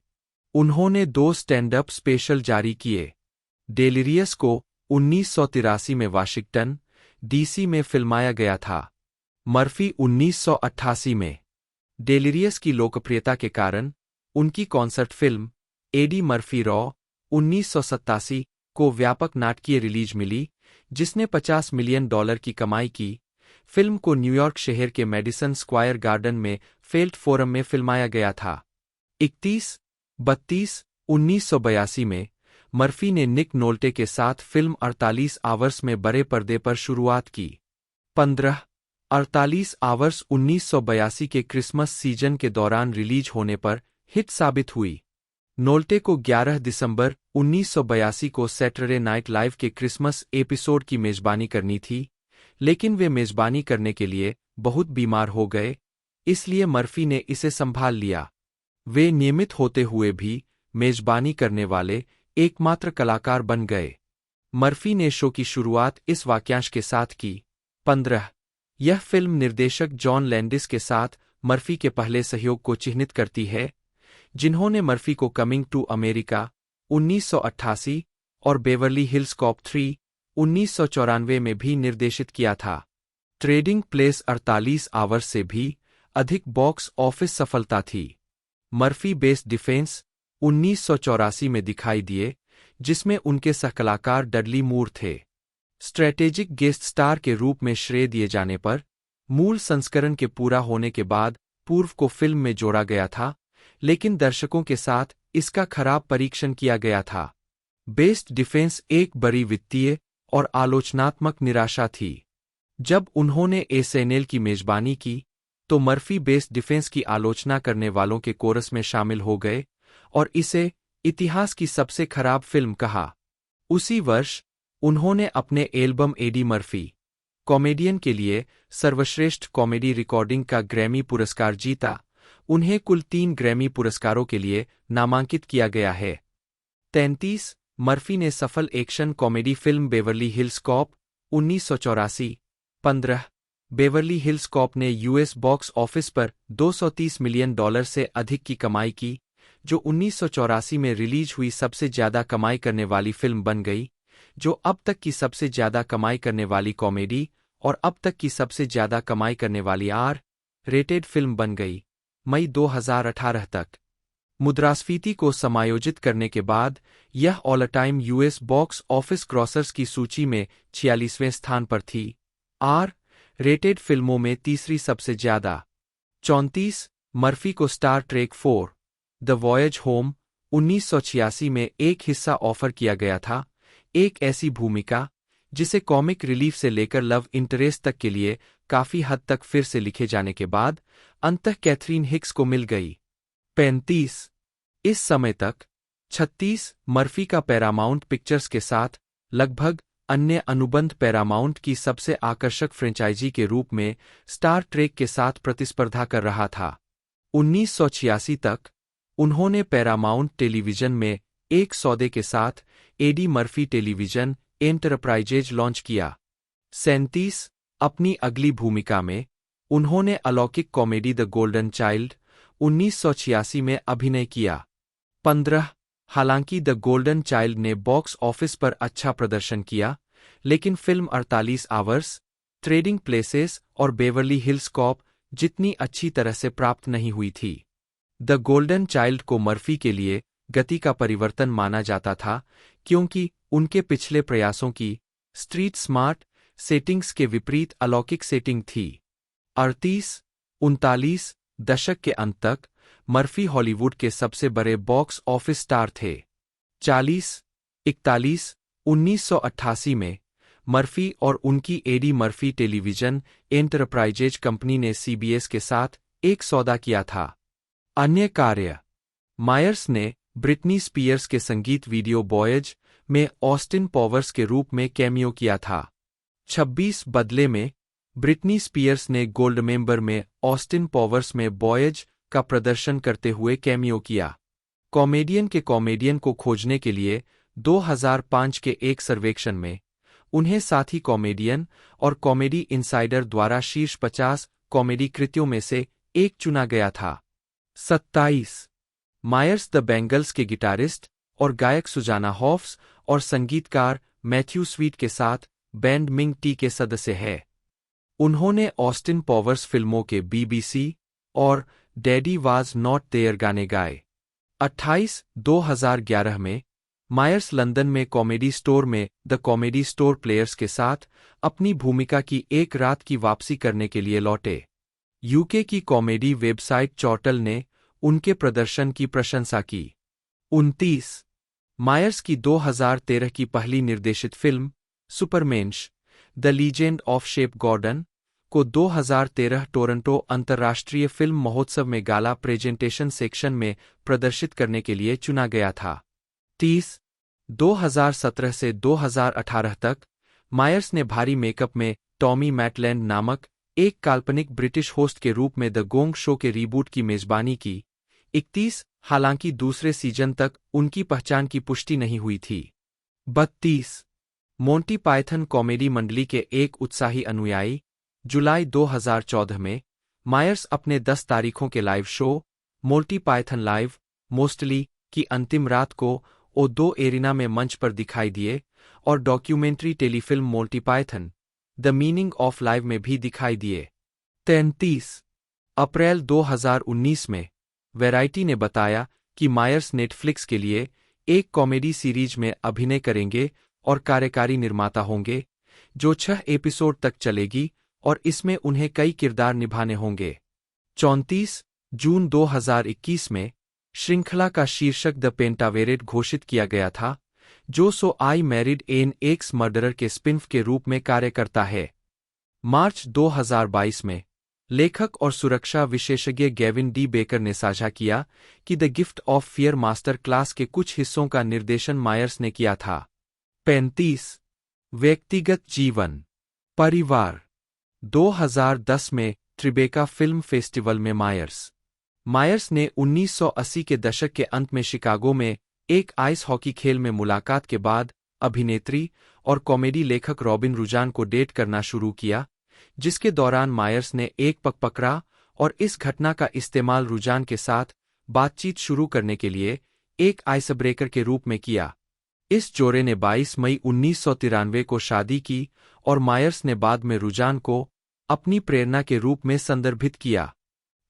उन्होंने 2 स्टैंड अप स्पेशल जारी किए। डेलिरियस को 1983 में वाशिंगटन, डीसी में फिल्माया गया था। मर्फी 1988 में। डेलिरियस की लोकप्रियता के कारण उनकी concert film Eddie Murphy raw 1987 को व्यापक नाटकीय रिलीज मिली, जिसने $50 मिलियन की कमाई की। फिल्म को न्यूयॉर्क शहर के मेडिसन स्क्वायर गार्डन में फेल्ट फोरम में फिल्माया गया था। 31-32-1982 में मर्फी ने निक नोल्टे के साथ फिल्म 48 आवर्स में बड़े पर्दे पर शुरुआत की। 15-48 आवर्स 1982 के क्रिसमस सीजन के दौरान रिलीज होने पर हिट साबित हुई। नोल्टे को 11 दिसंबर 1982 को सैटरडे नाइट लाइव के क्रिसमस एपिसोड की मेजबानी करनी थी, लेकिन वे मेजबानी करने के लिए बहुत बीमार हो गए, इसलिए मर्फी ने इसे संभाल लिया। वे नियमित होते हुए भी मेजबानी करने वाले एकमात्र कलाकार बन गए। मर्फी ने शो की शुरुआत इस वाक्यांश के साथ की। 15 यह फिल्म निर्देशक जॉन लैंडिस के साथ मर्फी के पहले सहयोग को चिह्नित करती है, जिन्होंने मर्फी को कमिंग टू अमेरिका 1988 और बेवर्ली हिल्स कॉप 3 1994 में भी निर्देशित किया था। ट्रेडिंग प्लेस 48 आवर्स से भी अधिक बॉक्स ऑफिस सफलता थी। मर्फी बेस डिफेंस 1984 में दिखाई दिए, जिसमें उनके सहकलाकार डडली मूर थे। स्ट्रैटेजिक गेस्ट स्टार के रूप में श्रेय दिए जाने पर मूल संस्करण के पूरा होने के बाद पूर्व को फिल्म में जोड़ा गया था, लेकिन दर्शकों के साथ इसका खराब परीक्षण किया गया था। बेस्ट डिफेंस एक बड़ी वित्तीय और आलोचनात्मक निराशा थी। जब उन्होंने एसएनएल की मेजबानी की, तो मर्फी बेस्ट डिफेंस की आलोचना करने वालों के कोरस में शामिल हो गए और इसे इतिहास की सबसे खराब फिल्म कहा। उसी वर्ष उन्होंने अपने एल्बम एडी मर्फी कॉमेडियन के लिए सर्वश्रेष्ठ कॉमेडी रिकॉर्डिंग का ग्रैमी पुरस्कार जीता। उन्हें कुल 3 ग्रैमी पुरस्कारों के लिए नामांकित किया गया है। 33 मर्फी ने सफल action comedy film Beverly Hills Cop 1984। 15 Beverly Hills Cop ने यूएस बॉक्स ऑफिस पर $230 मिलियन से अधिक की कमाई की, जो 1984 में रिलीज हुई सबसे ज्यादा कमाई करने वाली फिल्म बन गई, जो अब तक की सबसे ज्यादा कमाई करने वाली कॉमेडी और अब तक की सबसे ज्यादा कमाई करने वाली R-रेटेड फिल्म बन गई। मई 2018 तक मुद्रास्फीति को समायोजित करने के बाद यह all time US box office grocers की सूची में 46वें स्थान पर थी। R-रेटेड फिल्मों में तीसरी सबसे ज्यादा। 34 मर्फी को Star Trek 4 the voyage home 1986 में एक हिस्सा ऑफर किया गया था, एक ऐसी भूमिका जिसे कॉमिक रिलीफ से लेकर लव इंटरेस्ट तक के लिए काफी हद तक फिर से लिखे जाने के बाद अंततः कैथरीन हिक्स को मिल गई। 35 इस समय तक 36 मर्फी का पैरामाउंट पिक्चर्स के साथ लगभग अन्य अनुबंध पैरामाउंट की सबसे आकर्षक फ्रेंचाइजी के रूप में स्टार ट्रेक के साथ प्रतिस्पर्धा कर रहा था। 1986 तक उन्होंने पैरामाउंट टेलीविजन में एक सौदे के साथ Eddie Murphy television enterprises launch किया। 37 अपनी अगली भूमिका में उन्होंने अलौकिक कॉमेडी द गोल्डन चाइल्ड 1986 में अभिनय किया। 15 हालांकि द गोल्डन चाइल्ड ने बॉक्स ऑफिस पर अच्छा प्रदर्शन किया, लेकिन फिल्म 48 आवर्स, ट्रेडिंग प्लेसेस और बेवर्ली हिल्स कॉप जितनी अच्छी तरह से प्राप्त नहीं हुई थी। द गोल्डन चाइल्ड को मर्फी के लिए गति का परिवर्तन माना जाता था, क्योंकि उनके पिछले प्रयासों की स्ट्रीट स्मार्ट सेटिंग्स के विपरीत अलौकिक सेटिंग थी। 38-39 दशक के अंत तक मर्फी हॉलीवुड के सबसे बड़े बॉक्स ऑफिस स्टार थे। 40-41 1988 में मर्फी और उनकी Eddie Murphy television enterprises company ने सीबीएस के साथ एक सौदा किया था। अन्य कार्य मायर्स ने ब्रिटनी स्पीयर्स के संगीत वीडियो बॉयज में ऑस्टिन पॉवर्स के रूप में कैमियो किया था। 26 बदले में ब्रिटनी स्पीयर्स ने गोल्डमेंबर में ऑस्टिन पॉवर्स में बॉयज का प्रदर्शन करते हुए कैमियो किया। कॉमेडियन के कॉमेडियन को खोजने के लिए 2005 के एक सर्वेक्षण में उन्हें साथी कॉमेडियन और कॉमेडी इनसाइडर द्वारा शीर्ष 50 कॉमेडी कृतियों में से एक चुना गया था। 27 मायर्स द बेंगल्स के गिटारिस्ट और गायक सुजाना हॉफ्स और संगीतकार मैथ्यू स्वीट के साथ बैंड मिंग टी के सदस्य है। उन्होंने ऑस्टिन पॉवर्स फिल्मों के बीबीसी और डैडी वाज नॉट देयर गाने गाए। 28/2011 में मायर्स लंदन में कॉमेडी स्टोर में द कॉमेडी स्टोर प्लेयर्स के साथ अपनी भूमिका की एक रात की वापसी करने के लिए लौटे। यूके की कॉमेडी वेबसाइट चॉर्टल ने उनके प्रदर्शन की प्रशंसा की। 29 मायर्स की 2013 की पहली निर्देशित film Supermensch the legend of Shep Gordon को 2013 टोरंटो अंतर्राष्ट्रीय फिल्म महोत्सव में गाला प्रेजेंटेशन सेक्शन में प्रदर्शित करने के लिए चुना गया था। 30 2017 से 2018 तक मायर्स ने भारी मेकअप में टॉमी मैटलैंड नामक एक काल्पनिक ब्रिटिश होस्ट के रूप में द गोंग शो के रीबूट की मेजबानी की। 31 हालांकि दूसरे सीजन तक उनकी पहचान की पुष्टि नहीं हुई थी। 32 मोंटी पाइथन कॉमेडी मंडली के एक उत्साही अनुयायी जुलाई 2014 में मायर्स अपने 10 तारीखों के live show Monty Python live mostly की अंतिम रात को O2 एरिना में मंच पर दिखाई दिए और documentary telefilm Monty Python the meaning of life में भी दिखाई दिए। 33 अप्रैल 2019 में वैराइटी ने बताया कि मायर्स नेटफ्लिक्स के लिए एक कॉमेडी सीरीज में अभिनय करेंगे और कार्यकारी निर्माता होंगे, जो 6 एपिसोड तक चलेगी और इसमें उन्हें कई किरदार निभाने होंगे। 34 जून 2021 में श्रृंखला का शीर्षक द पेंटावेरेट घोषित किया गया था, जो so I married an axe murderer के स्पिन-ऑफ के रूप में कार्य करता है। मार्च 2022 में लेखक और सुरक्षा विशेषज्ञ गेविन डी बेकर ने साझा किया कि the gift of fear master class के कुछ हिस्सों का निर्देशन मायर्स ने किया था। 35 व्यक्तिगत जीवन परिवार 2010 में ट्रिबेका फिल्म फेस्टिवल में मायर्स ने 1980 के दशक के अंत में शिकागो में एक आइस हॉकी खेल में मुलाकात के बाद अभिनेत्री और कॉमेडी लेखक रॉबिन रुजान को डेट करना शुरू किया, जिसके दौरान मायर्स ने एक पग पकड़ा और इस घटना का इस्तेमाल रुजान के साथ बातचीत शुरू करने के लिए एक आइसब्रेकर के रूप में किया। इस जोड़े ने 22 मई 1993 को शादी की और मायर्स ने बाद में रुजान को अपनी प्रेरणा के रूप में संदर्भित किया।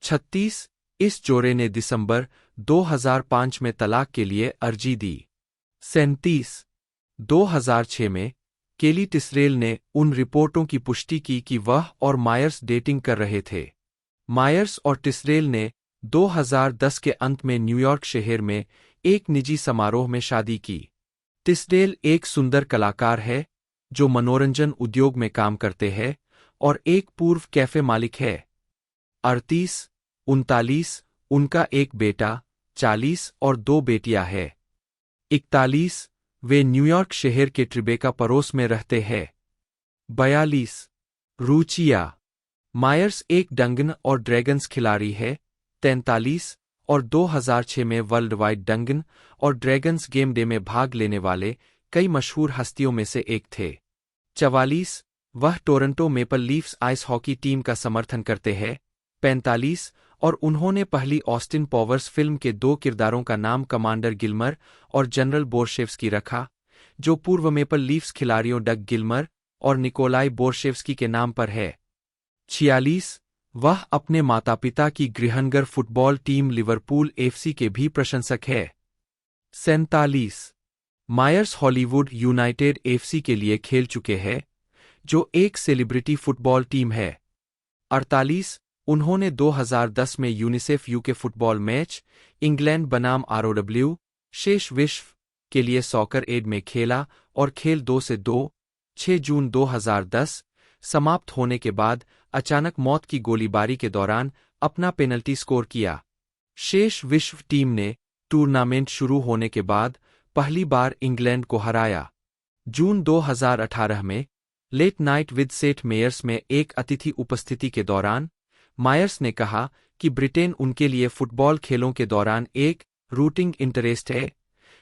36 इस जोड़े ने दिसंबर 2005 में तलाक के लिए अर्जी दी। 37 2006 में केली टिसरेल ने उन रिपोर्टों की पुष्टि की कि वह और मायर्स डेटिंग कर रहे थे। मायर्स और टिसरेल ने 2010 के अंत में न्यूयॉर्क शहर में एक निजी समारोह में शादी की। टिसरेल एक सुंदर कलाकार है जो मनोरंजन उद्योग में काम करते हैं और एक पूर्व कैफे मालिक है। 38-39 उनका एक बेटा, 40 और 2 बेटियां हैं। 41 वे न्यूयॉर्क शहर के ट्रिबेका पड़ोस में रहते हैं। 42 रुचिया मायर्स एक डंगन और ड्रैगन्स खिलाड़ी है। 43 और 2006 में वर्ल्ड वाइड डंगन और ड्रैगन्स गेम डे में भाग लेने वाले कई मशहूर हस्तियों में से एक थे। 44 वह Toronto Maple Leafs ice hockey team का समर्थन करते हैं। 45 और उन्होंने पहली ऑस्टिन पॉवर्स फिल्म के 2 किरदारों का नाम कमांडर गिल्मर और जनरल बोर्शेव्स्की रखा, जो पूर्व मेपल लीफ्स खिलाड़ियों डग गिल्मर और निकोलाई बोर्शेव्स्की के नाम पर है। 46 वह अपने माता पिता की गृहनगर फुटबॉल टीम लिवरपूल एफसी के भी प्रशंसक है। 47 मायर्स हॉलीवुड यूनाइटेड एफसी के लिए खेल चुके हैं, जो एक सेलिब्रिटी फुटबॉल टीम है। 48 उन्होंने 2010 में UNICEF UK football match England बनाम ROW शेष विश्व के लिए सॉकर एड में खेला और खेल 2 से 2 6 जून 2010 समाप्त होने के बाद अचानक मौत की गोलीबारी के दौरान अपना पेनल्टी स्कोर किया। शेष विश्व टीम ने टूर्नामेंट शुरू होने के बाद पहली बार इंग्लैंड को हराया। जून 2018 में लेट नाइट विद सेठ मेयर्स में एक अतिथि उपस्थिति के दौरान मायर्स ने कहा कि ब्रिटेन उनके लिए फुटबॉल खेलों के दौरान एक रूटिंग इंटरेस्ट है,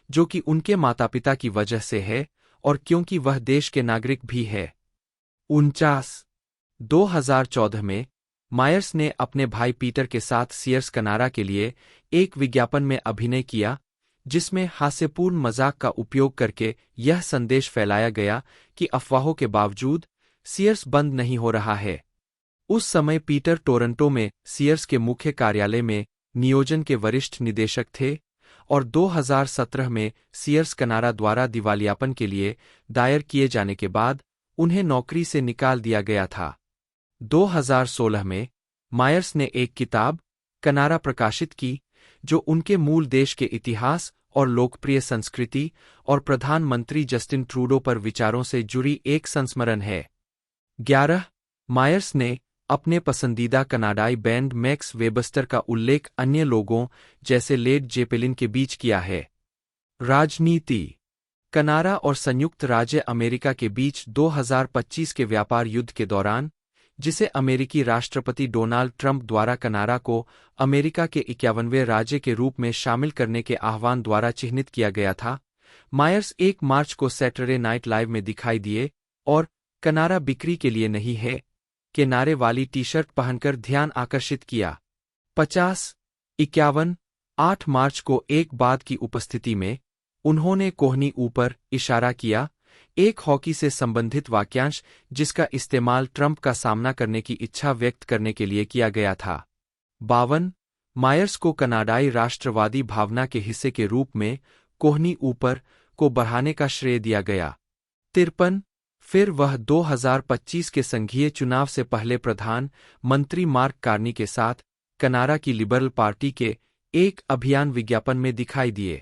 जो कि उनके माता पिता की वजह से है और क्योंकि वह देश के नागरिक भी है। 49 2014 में मायर्स ने अपने भाई पीटर के साथ सीयर्स कनारा के लिए एक विज्ञापन में अभिनय किया, जिसमें हास्यपूर्ण मजाक का उपयोग करके यह संदेश फैलाया गया कि अफवाहों के बावजूद सीयर्स बंद नहीं हो रहा है। उस समय पीटर टोरंटो में सीयर्स के मुख्य कार्यालय में नियोजन के वरिष्ठ निदेशक थे और 2017 में सीयर्स कनारा द्वारा दिवालियापन के लिए दायर किए जाने के बाद उन्हें नौकरी से निकाल दिया गया था। 2016 में मायर्स ने एक किताब कनारा प्रकाशित की जो उनके मूल देश के इतिहास और लोकप्रिय संस्कृति और प्रधानमंत्री जस्टिन ट्रूडो पर विचारों से जुड़ी एक संस्मरण है। 11 मायर्स ने अपने पसंदीदा कनाडाई बैंड मैक्स वेबस्टर का उल्लेख अन्य लोगों जैसे लेड जेपेलिन के बीच किया है। राजनीति कनाडा और संयुक्त राज्य अमेरिका के बीच 2025 के व्यापार युद्ध के दौरान, जिसे अमेरिकी राष्ट्रपति डोनाल्ड ट्रंप द्वारा कनाडा को अमेरिका के 51वें राज्य के रूप में शामिल करने के आह्वान द्वारा चिह्नित किया गया था, मायर्स 1 मार्च को सैटरडे नाइट लाइव में दिखाई दिए और कनाडा बिक्री के लिए नहीं है के नारे वाली टी शर्ट पहनकर ध्यान आकर्षित किया। 50, 51, 8 मार्च को एक बाद की उपस्थिति में उन्होंने कोहनी ऊपर इशारा किया, एक हॉकी से संबंधित वाक्यांश जिसका इस्तेमाल ट्रंप का सामना करने की इच्छा व्यक्त करने के लिए किया गया था। 52 मायर्स को कनाडाई राष्ट्रवादी भावना के हिस्से के रूप में कोहनी ऊपर को बढ़ाने का श्रेय दिया गया। 53 फिर वह 2025 के संघीय चुनाव से पहले प्रधान मंत्री मार्क कार्नी के साथ कनाडा की लिबरल पार्टी के एक अभियान विज्ञापन में दिखाई दिए।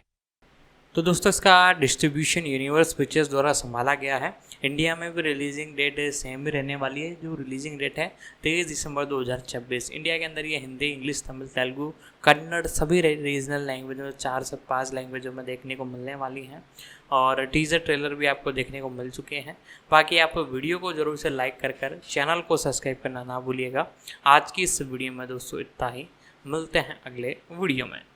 तो दोस्तों इसका डिस्ट्रीब्यूशन यूनिवर्स पिक्चर्स द्वारा संभाला गया है। इंडिया में भी रिलीजिंग डेट सेम ही रहने वाली है। जो रिलीजिंग डेट है 23 दिसंबर 2026। इंडिया के अंदर ये हिंदी, इंग्लिश, तमिल, तेलुगु, कन्नड़ सभी रीजनल लैंग्वेज में 4 से 5 लैंग्वेजों में देखने को मिलने वाली हैं। और टीजर ट्रेलर भी आपको देखने को मिल चुके हैं। बाकी आप वीडियो को ज़रूर से लाइक कर चैनल को सब्सक्राइब करना ना भूलिएगा। आज की इस वीडियो में दोस्तों इतना ही, मिलते हैं अगले वीडियो में।